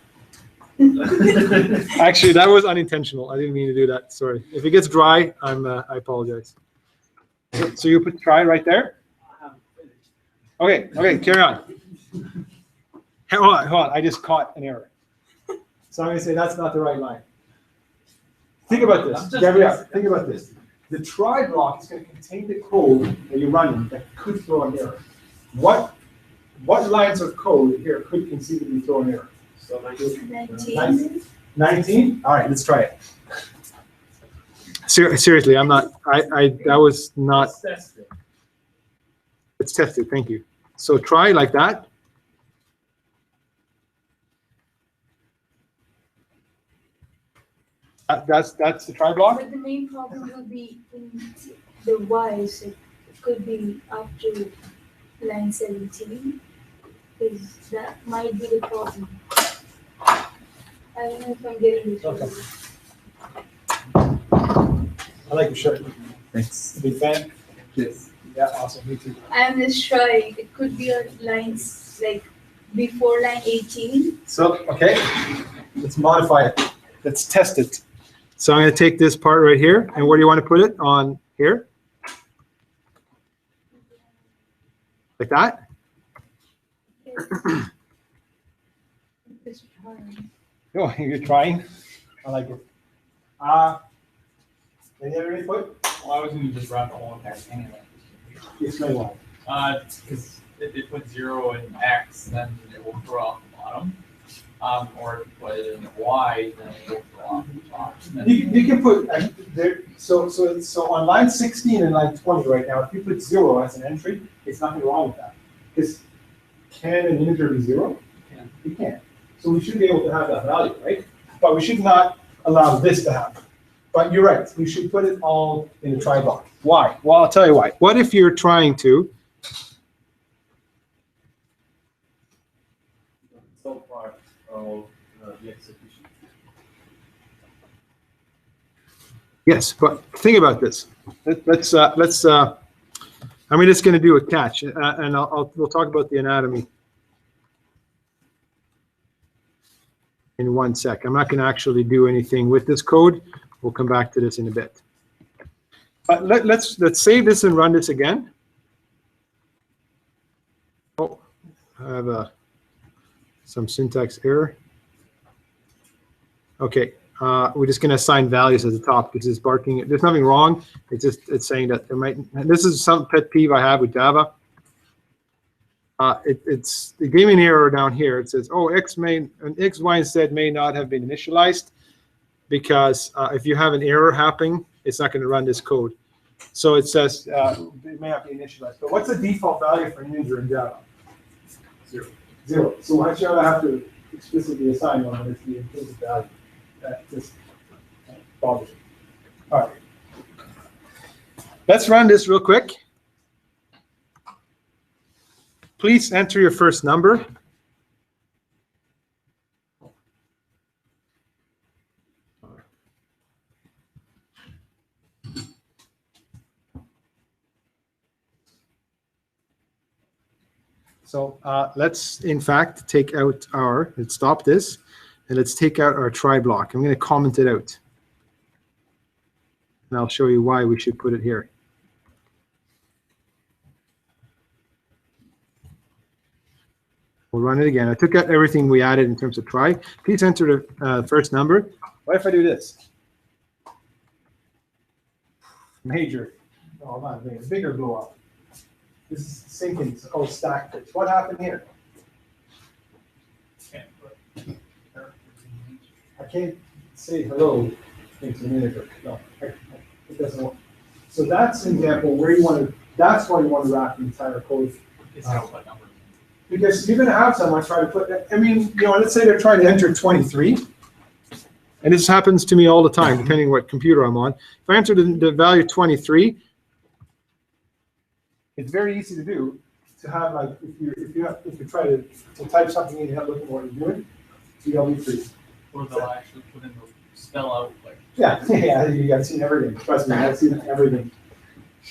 Speaker 1: Actually, that was unintentional. I didn't mean to do that. Sorry. If it gets dry, I apologize. So you put try right there.
Speaker 3: I haven't finished.
Speaker 1: Okay, carry on. Hold on. I just caught an error. So I'm going to say that's not the right line. Think about
Speaker 3: I'm
Speaker 1: this.
Speaker 3: just
Speaker 1: Gabrielle, think about this. The try block is going to contain the code that you're running that could throw an error. What lines of code here could conceivably throw an error?
Speaker 3: So
Speaker 2: 19.
Speaker 1: 19? All right, let's try it. Seriously, I'm not, that was not,
Speaker 3: Let's test it.
Speaker 1: let's test it, thank you. So try like that. That's the try block?
Speaker 2: But the main problem will be in the Y's. It could be after line 17. Because that might be the problem. I don't know if I'm getting this
Speaker 1: Okay.
Speaker 2: right.
Speaker 1: I like your shirt.
Speaker 4: Thanks.
Speaker 1: Big fan?
Speaker 4: Yes.
Speaker 1: Yeah, awesome, me too.
Speaker 2: I'm just trying. It could be on lines like before line 18.
Speaker 1: So, okay, let's modify it. Let's test it. So I'm going to take this part right here, and where do you want to put it? On here? Like that?
Speaker 2: Just trying.
Speaker 1: Oh, you're trying? I like it. Any other input?
Speaker 7: Well, I was gonna just wrap the whole entire thing in it.
Speaker 1: Explain why.
Speaker 7: Because if you put 0 in X, then it will throw off the bottom. Or if you put it in Y, then it will throw off the top.
Speaker 1: You can put, there, so on line 16 and line 20 right now, if you put 0 as an entry, it's nothing wrong with that. Because can an integer be 0?
Speaker 7: Can.
Speaker 1: It can. So we should be able to have that value, right? But we should not allow this to happen. But you're right, we should put it all in a try block. Why? Well, I'll tell you why. What if you're trying to,
Speaker 3: So part of the execution.
Speaker 1: yes, but think about this. Let's I'm just going to do a catch, and we'll talk about the anatomy in 1 sec. I'm not going to actually do anything with this code. We'll come back to this in a bit. But let's save this and run this again. Oh, I have some syntax error. Okay, we're just going to assign values at the top because it's barking. There's nothing wrong. It's saying that there might. And this is some pet peeve I have with Java. It's the gave me an error down here. It says, oh, X, Y, and Z may not have been initialized because if you have an error happening, it's not going to run this code. So it says it may not be initialized. But what's the default value for an integer in Java? 0. So why should I have to explicitly assign one when it's the implicit value? That just bothers me. All right. Let's run this real quick. Please enter your first number. So let's, in fact, take out let's stop this, and let's take out our try block. I'm going to comment it out. And I'll show you why we should put it here. We'll run it again. I took out everything we added in terms of try. Please enter the first number. What if I do this? Major. Oh, not major. Bigger blow up. This is sinking. It's called stack pitch. What happened here? I can't say hello into an integer. No, it doesn't work. So that's an example where you want to. That's why you want to wrap the entire code. Because you're going to have someone try to put. I mean, let's say they're trying to enter 23, and this happens to me all the time, depending on what computer I'm on. If I enter the value 23. It's very easy to do. To have like if you try to type something in, you have to look at what you're doing. GLB3.
Speaker 7: Or they'll actually put in the spell out like.
Speaker 1: Yeah, I've seen everything. Trust me, I've seen everything.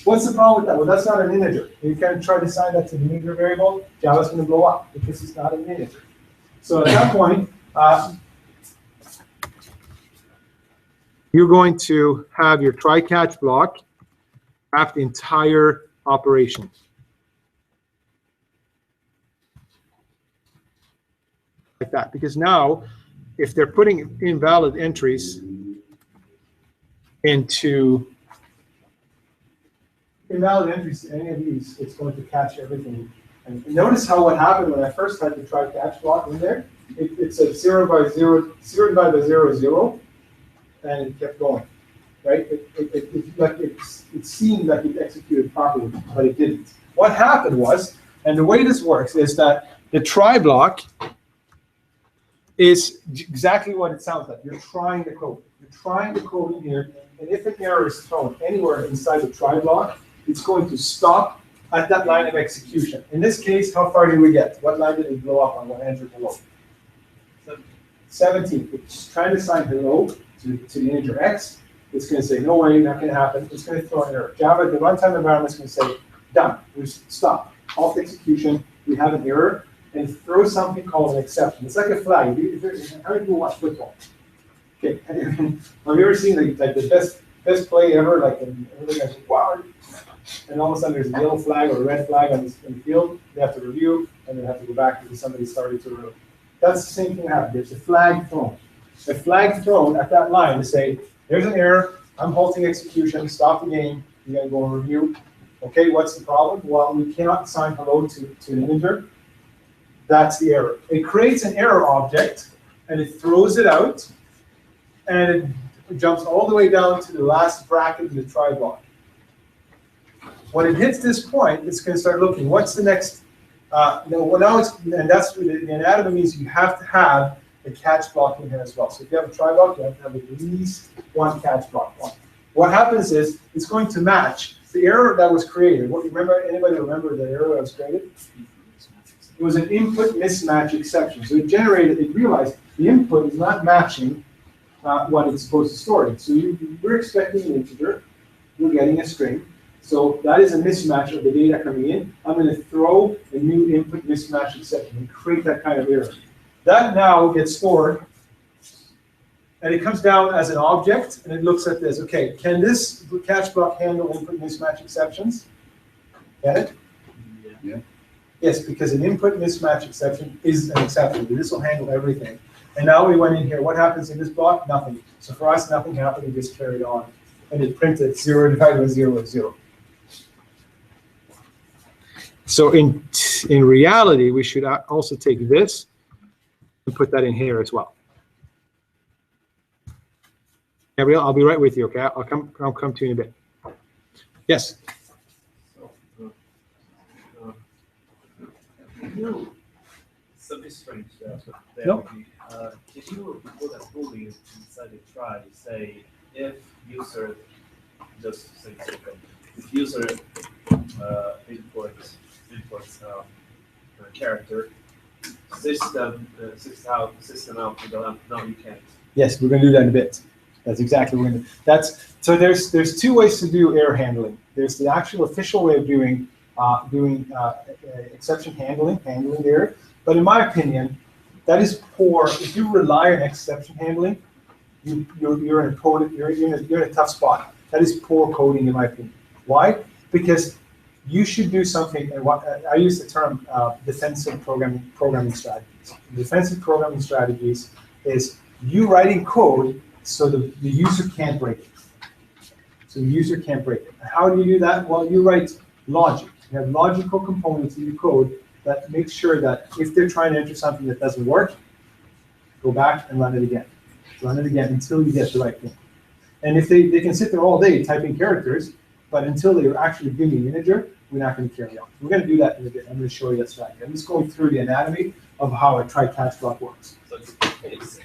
Speaker 1: What's the problem with that? Well, that's not an integer. You can try to assign that to the integer variable. Java's going to blow up because it's not an integer. So at that point, you're going to have your try-catch block wrap the entire operation. Like that, because now if they're putting invalid entries into any of these, it's going to catch everything. And notice how what happened when I first had the try catch block in there, it said 0 by 0, 0 divided by 0, 0, and it kept going. Right? It seemed like it executed properly, but it didn't. What happened was, and the way this works is that the try block is exactly what it sounds like. You're trying the code. You're trying the code in here, and if an error is thrown anywhere inside the try block, it's going to stop at that line of execution. In this case, how far did we get? What line did it blow up on when entered hello? 17. It's trying to assign hello to the integer x. It's going to say, no way, not going to happen. It's going to throw an error. Java, the runtime environment is going to say, done. We stop. Off execution. We have an error. And throw something called an exception. It's like a flag. How many people watch football? Okay. Have you ever seen like the best play ever? Like, and everybody goes, wow. And all of a sudden there's a yellow flag or a red flag on the field. They have to review, and they have to go back because somebody started to review. That's the same thing that happened. There's a flag thrown. A flag thrown at that line to say, there's an error. I'm halting execution. Stop the game. You're going to go and review. Okay, what's the problem? Well, we cannot assign hello to an integer. That's the error. It creates an error object, and it throws it out, and it jumps all the way down to the last bracket in the try block. When it hits this point, it's going to start looking. What's the next? And that's the anatomy means you have to have a catch block in here as well. So if you have a try block, you have to have at least one catch block. What happens is it's going to match the error that was created. Anybody remember the error that was created? It was an input mismatch exception. So it realized the input is not matching what it's supposed to store in. So you're expecting an integer, you're getting a string. So that is a mismatch of the data coming in. I'm going to throw a new input mismatch exception and create that kind of error. That now gets stored, and it comes down as an object, and it looks at this. Okay, can this catch block handle input mismatch exceptions? Get it?
Speaker 4: Yeah.
Speaker 1: Yes, because an input mismatch exception is an exception. This will handle everything. And now we went in here. What happens in this block? Nothing. So for us, nothing happened. We just carried on. And it printed 0 divided by 0 is 0. So in reality, we should also take this and put that in here as well. Gabriel, I'll be right with you, okay? I'll come to you in a bit. Yes?
Speaker 3: Something strange there.
Speaker 1: No.
Speaker 3: Can you put a boolean inside the try, say if user, just say second, if user inputs character, system out, no, you can't.
Speaker 1: Yes, we're going to do that in a bit. That's exactly what we're going to do. So there's two ways to do error handling. There's the actual official way of doing exception handling the error. But in my opinion, that is poor. If you rely on exception handling, you're in a tough spot. That is poor coding, in my opinion. Why? Because you should do something. And I use the term defensive programming strategies. Defensive programming strategies is you writing code so the user can't break it. So the user can't break it. How do you do that? Well, you write logic. You have logical components in your code that make sure that if they're trying to enter something that doesn't work, go back and run it again. Run it again until you get the right thing. And if they can sit there all day typing characters, but until they're actually giving an integer, we're not going to carry on. We're going to do that in a bit. I'm going to show you that strategy. I'm just going through the anatomy of how a try-catch block works.
Speaker 3: So it's a case.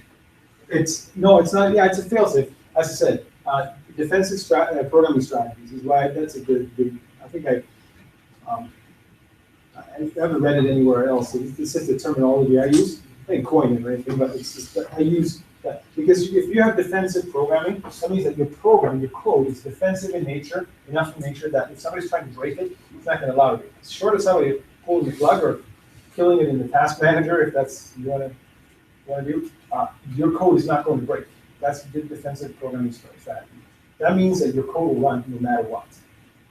Speaker 1: It's not. Yeah, it's a failsafe. As I said, defensive programming strategies is why that's a good. I think I haven't read it anywhere else. This is the terminology I use. I didn't coin it or anything, but it's just that I use that because if you have defensive programming, that means that your program, your code is defensive in nature, enough in nature that if somebody's trying to break it, it's not going to allow it. It's short of somebody pulling the plug or killing it in the task manager, if that's what you want to do, your code is not going to break. That's the defensive programming strategy. That means that your code will run no matter what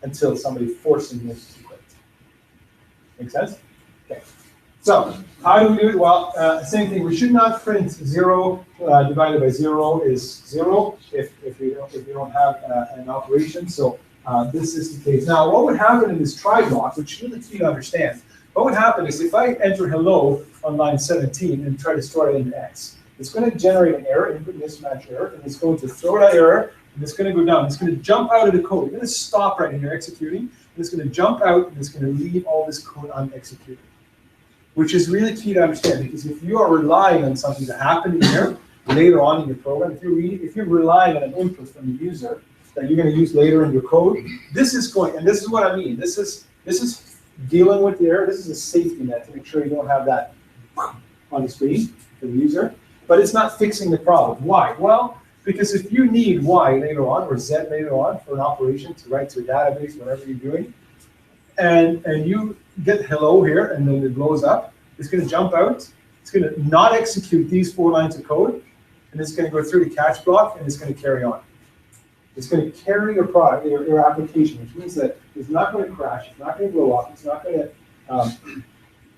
Speaker 1: until somebody forces you to quit. Make sense? Okay. So how do we do it? Well, same thing. We should not print 0 divided by 0 is 0 if you don't have an operation. So this is the case. Now, what would happen in this try block, which is really key to understand, what would happen is if I enter hello on line 17 and try to store it into X, it's going to generate an error, input mismatch error, and it's going to throw that error, and it's going to go down. It's going to jump out of the code. It's going to stop right here executing, and it's going to jump out, and it's going to leave all this code unexecuted, which is really key to understand, because if you are relying on something to happen here later on in your program, if you're relying on an input from the user that you're going to use later in your code, this is going, and this is what I mean. This is dealing with the error. This is a safety net to make sure you don't have that on the screen for the user. But it's not fixing the problem. Why? Well, because if you need Y later on or Z later on for an operation to write to a database, whatever you're doing, and you get hello here and then it blows up, it's going to jump out. It's going to not execute these 4 lines of code, and it's going to go through the catch block, and it's going to carry on. It's going to carry your product, your application, which means that it's not going to crash, it's not going to blow up, it's not going to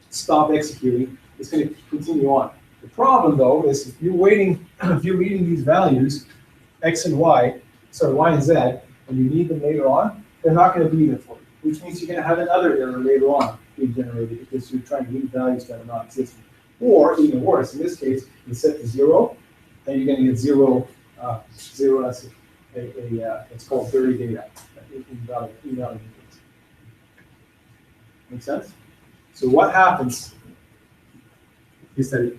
Speaker 1: stop executing, it's going to continue on. The problem, though, is if you're reading these values, X and Y, sorry, Y and Z, and you need them later on, they're not going to be there for you, which means you're going to have another error later on being generated because you're trying to read values that are not existing. Or, even worse, in this case, it's set to 0, and you're going to get 0, as it's called dirty data, invalid inputs. Make sense? So what happens is that it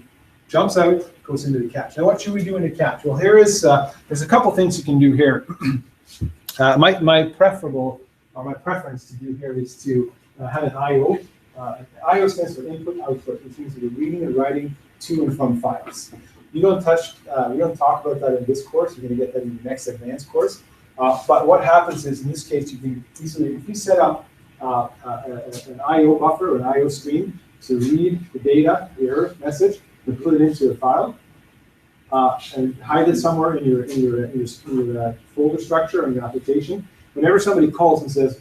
Speaker 1: jumps out, goes into the catch. Now, what should we do in the catch? Well, here is there's a couple things you can do here. My preference to do here is to have an I/O. I/O stands for input output, which means you're reading and writing to and from files. We don't talk about that in this course. You're going to get that in the next advanced course. But what happens is, in this case, you can easily, if you set up an I/O buffer or an I/O stream to read the data, the error message, and put it into a file, and hide it somewhere in your folder structure or in your application. Whenever somebody calls and says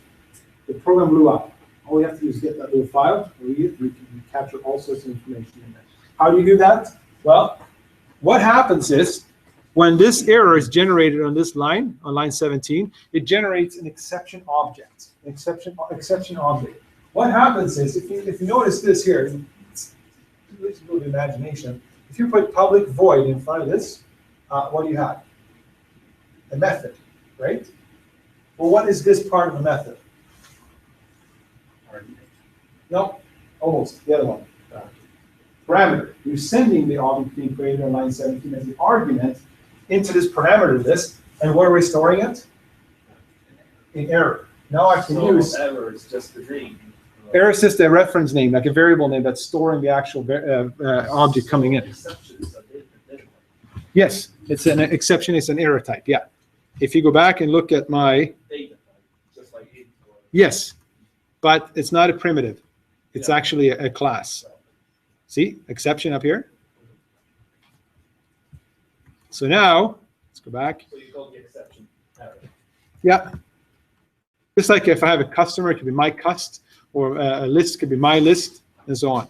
Speaker 1: the program blew up, all you have to do is get that little file, read it, you can capture all sorts of information in there. How do you do that? Well, what happens is, when this error is generated on this line, on line 17, it generates an exception object, an exception object. What happens is, if you notice this here, it's a little bit of imagination. If you put public void in front of this, what do you have? A method, right? Well, what is this part of the method? No, almost, the other one. Parameter. You're sending the object being created on line 17 as the argument into this parameter list, and where are we storing it? In error. Now I can use
Speaker 3: error is just the name.
Speaker 1: error is just a reference name, like a variable name that's storing the actual object coming in.
Speaker 3: Exceptions are different.
Speaker 1: Yes, it's an exception. It's an error type. Yeah. If you go back and look at my
Speaker 3: Data type, just like int or.
Speaker 1: yes, but it's not a primitive. It's
Speaker 3: Yeah.
Speaker 1: actually a class. See, exception up here. So now let's go back.
Speaker 3: So you call the exception error.
Speaker 1: Yeah. Just like if I have a customer, it could be my cust, or a list could be my list, and so on.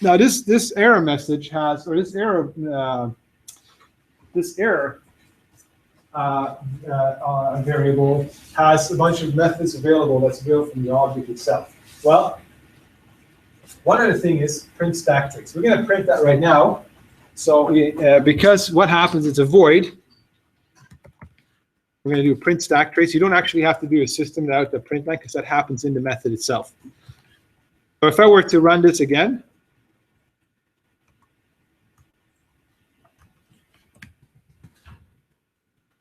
Speaker 1: Now this error message has, or this error variable has a bunch of methods available that's available from the object itself. Well, one other thing is print stack trace. We're going to print that right now. So because what happens, it's a void. We're going to do a print stack trace. You don't actually have to do a system without the print line because that happens in the method itself. So if I were to run this again,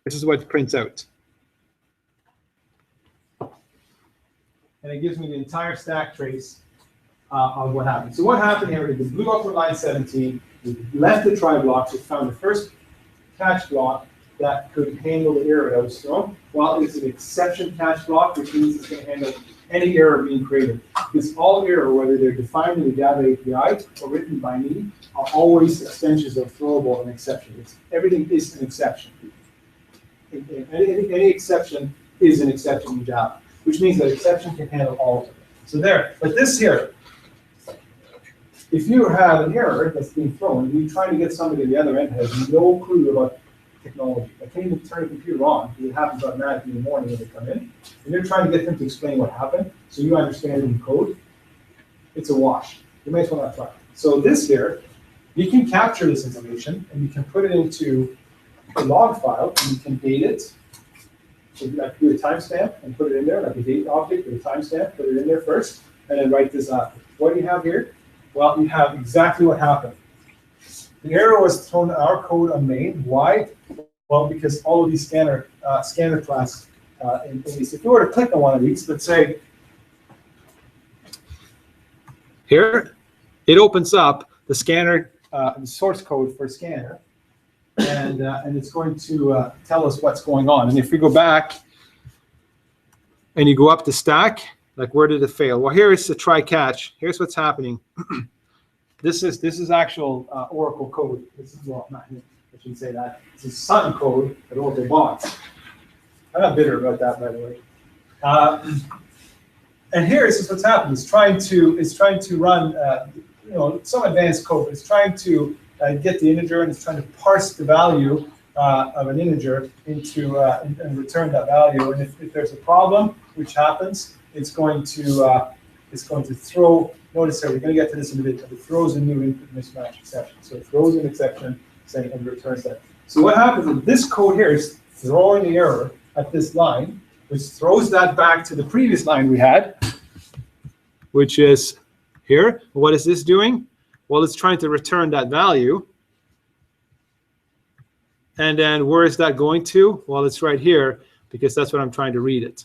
Speaker 1: this is what it prints out. And it gives me the entire stack trace of what happened. So what happened here is it blew up from line 17, we left the try blocks, it found the first catch block that could handle the error that was thrown. Well, it's an exception catch block, which means it's going to handle any error being created. Because all error, whether they're defined in the Java API or written by me, are always extensions of throwable and exception. Everything is an exception. Any exception is an exception in Java, which means that exception can handle all of them. So there, but this here, if you have an error that's being thrown, and you're trying to get somebody at the other end who has no clue about technology. I can't even turn the computer on because it happens automatically in the morning when they come in. And you're trying to get them to explain what happened, so you understand it in code. It's a wash. You might as well not try. So this here, you can capture this information and you can put it into a log file and you can date it. So you have to do a timestamp and put it in there, like a date object with a timestamp, put it in there first, and then write this up. What do you have here? Well, you have exactly what happened. The error was thrown in our code on main. Why? Well, because all of these scanner class in these. If you were to click on one of these, let's say here, it opens up the scanner, the source code for scanner, and it's going to tell us what's going on. And if we go back and you go up the stack, like where did it fail? Well, here is the try catch. Here's what's happening. This is actual Oracle code. This is, well, not here. I shouldn't say that. This is Sun code that Oracle bought. I'm not bitter about that, by the way. And here is what's happening. It's trying to run some advanced code. It's trying to get the integer, and it's trying to parse the value of an integer into and return that value. And if there's a problem, which happens, it's going to throw. Notice here, we're going to get to this in a bit. It throws a new input mismatch exception. So it throws an exception saying and returns that. So what happens is this code here is throwing the error at this line, which throws that back to the previous line we had, which is here. What is this doing? Well, it's trying to return that value. And then where is that going to? Well, it's right here because that's what I'm trying to read it.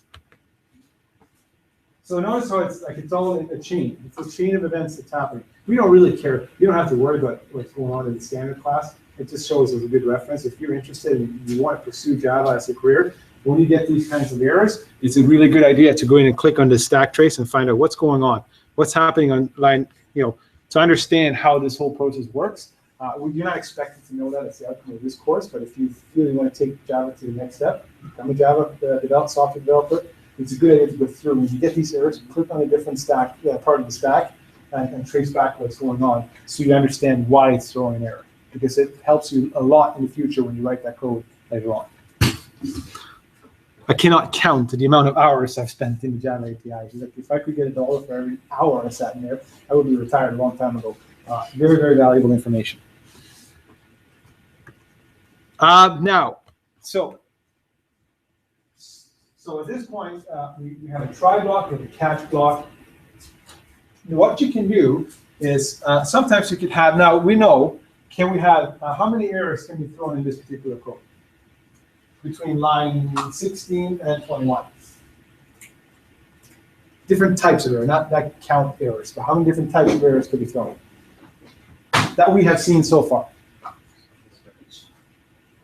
Speaker 1: So notice how it's all a chain. It's a chain of events that's happening. We don't really care. You don't have to worry about what's going on in the standard class. It just shows as a good reference. If you're interested and you want to pursue Java as a career, when you get these kinds of errors, it's a really good idea to go in and click on the stack trace and find out what's going on, what's happening on line, to understand how this whole process works. You're not expected to know that. It's the outcome of this course, but if you really want to take Java to the next step, become a Java software developer, it's a good idea to go through. When you get these errors, click on a different stack, part of the stack, and trace back what's going on so you understand why it's throwing an error, because it helps you a lot in the future when you write that code later on. I cannot count the amount of hours I've spent in the Java API. Like, if I could get $1 for every hour I sat in there, I would be retired a long time ago. Very, very valuable information. Now, so at this point, we have a try block with a catch block. What you can do is sometimes you could have, now we know, can we have, how many errors can be thrown in this particular code? Between line 16 and 21. Different types of errors, not count errors, but how many different types of errors could be thrown? That we have seen so far.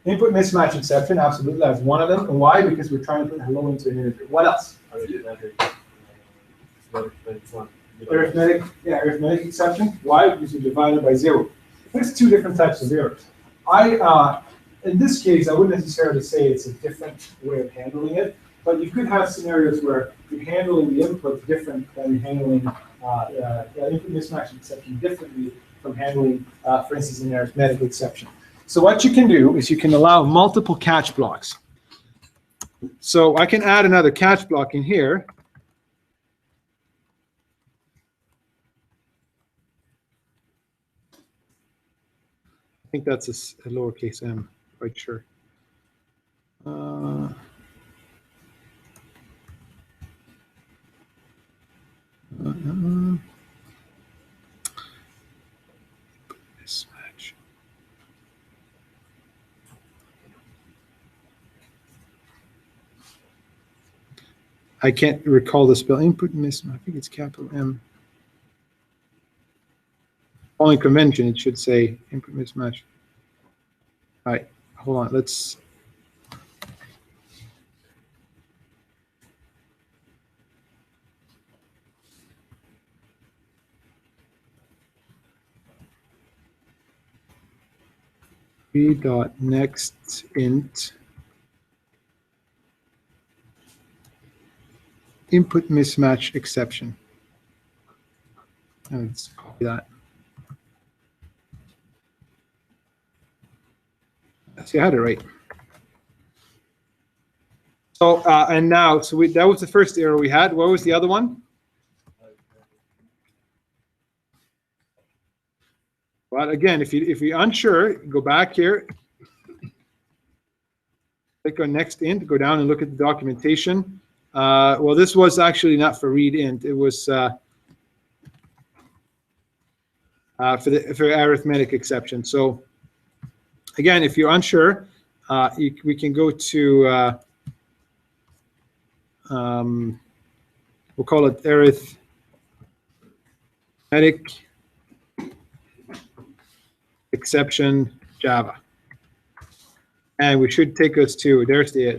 Speaker 1: Input mismatch exception, absolutely, that's one of them. And why? Because we're trying to put hello into an integer. What else? Arithmetic exception. Why? Because you divide it by 0. There's two different types of errors. In this case, I wouldn't necessarily say it's a different way of handling it, but you could have scenarios where you're handling the input different than you're handling input mismatch exception differently from handling, for instance, an arithmetic exception. So what you can do is you can allow multiple catch blocks. So I can add another catch block in here. I think that's a lowercase m, quite sure. Mismatch. I can't recall the spell. Input mismatch. I think it's capital M. Following convention, it should say input mismatch. All right, hold on. Let's. Next int input mismatch exception. And let's copy that. See, I had it right. So and now, so that was the first error we had. What was the other one? But again, if you're unsure, go back here, click on next int, go down and look at the documentation. Well, this was actually not for read int. It was for arithmetic exception. So again, if you're unsure, we can go to we'll call it arithmetic exception Java, and we should take us to there's the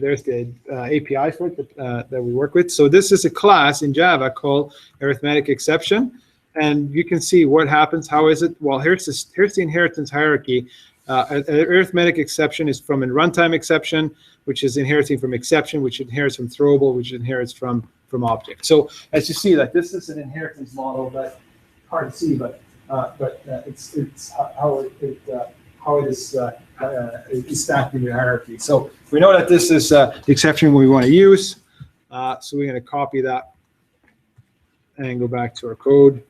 Speaker 1: API for it that we work with. So this is a class in Java called arithmetic exception, and you can see what happens. How is it? Well, here's the inheritance hierarchy. An arithmetic exception is from a runtime exception, which is inheriting from exception, which inherits from throwable, which inherits from object. So as you see, that this is an inheritance model that hard to see, but it's how it is stacked in the hierarchy. So we know that this is the exception we want to use. So we're going to copy that and go back to our code.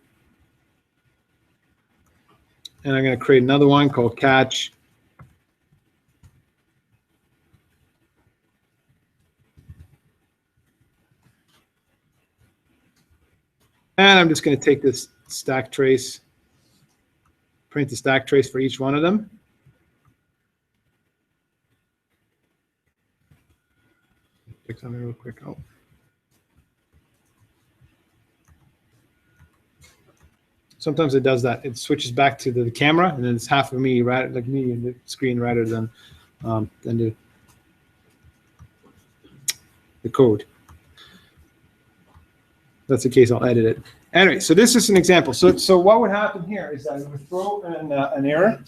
Speaker 1: And I'm going to create another one called catch. And I'm just going to take this stack trace, print the stack trace for each one of them. Pick something real quick out. Sometimes it does that. It switches back to the camera, and then it's half of me, right, like me in the screen, rather than the code. If that's the case, I'll edit it. Anyway, so this is an example. So what would happen here is that we would throw an error.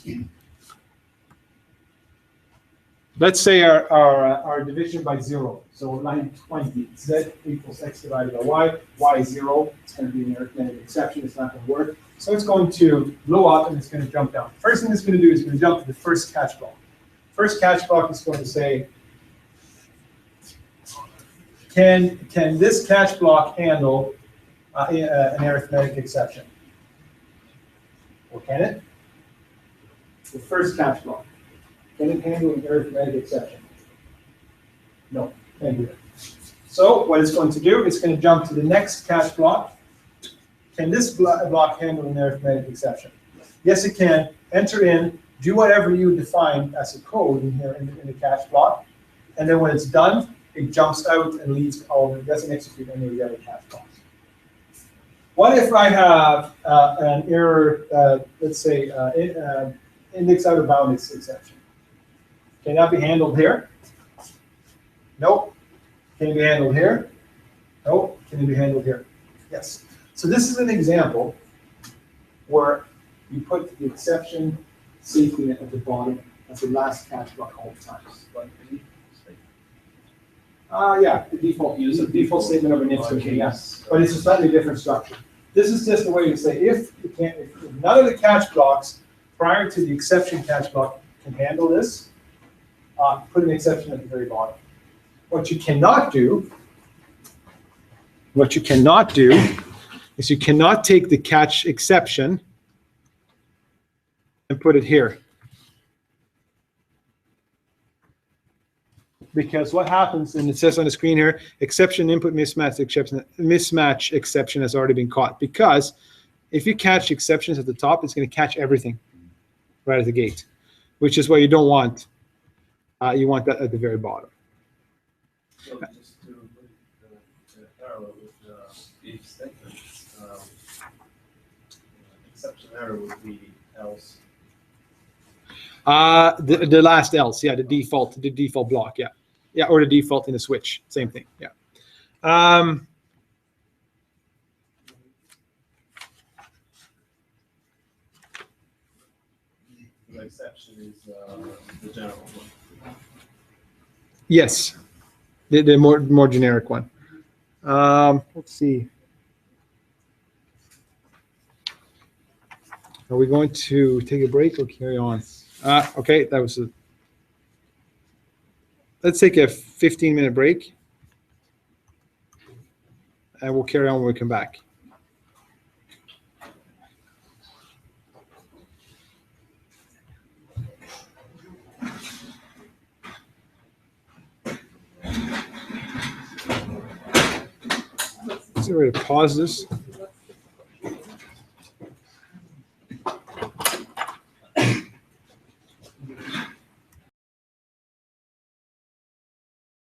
Speaker 1: let's say our division by 0. So line 20, z equals x divided by y is 0. It's going to be an arithmetic exception. It's not going to work. So it's going to blow up and it's going to jump down. First thing it's going to do is going to jump to the first catch block. First catch block is going to say, can this catch block handle an arithmetic exception? Or can it? The first catch block. Can it handle an arithmetic exception? No, can't do it. So what it's going to do, it's going to jump to the next catch block. Can this block handle an arithmetic exception? Yes, it can. Enter in, do whatever you define as a code in here in the catch block. And then when it's done, it jumps out and leaves all of it. It doesn't execute any of the other catch blocks. What if I have an error, let's say, index out of bounds exception? Can that be handled here? Nope. Can it be handled here? Nope. Can it be handled here? Yes. So this is an example where you put the exception safely at the bottom as the last catch block all the time. Yeah, the default statement of an if statement, yes. But it's a slightly different structure. This is just a way to say if none of the catch blocks prior to the exception catch block can handle this, put an exception at the very bottom. What you cannot do is you cannot take the catch exception and put it here. Because what happens, and it says on the screen here, exception input mismatch exception has already been caught. Because if you catch exceptions at the top, it's going to catch everything right at the gate, which is what you don't want. You want that at the very bottom.
Speaker 3: So just to put a parallel with the if statement, exception error would be else.
Speaker 1: The last else, yeah, the default block, yeah. Yeah, or the default in the switch, same thing, yeah.
Speaker 3: The exception is the general one.
Speaker 1: Yes, the more generic one. Let's see. Are we going to take a break or carry on? Okay, that was a. Let's take a 15-minute break, and we'll carry on when we come back. Is there a way to pause this?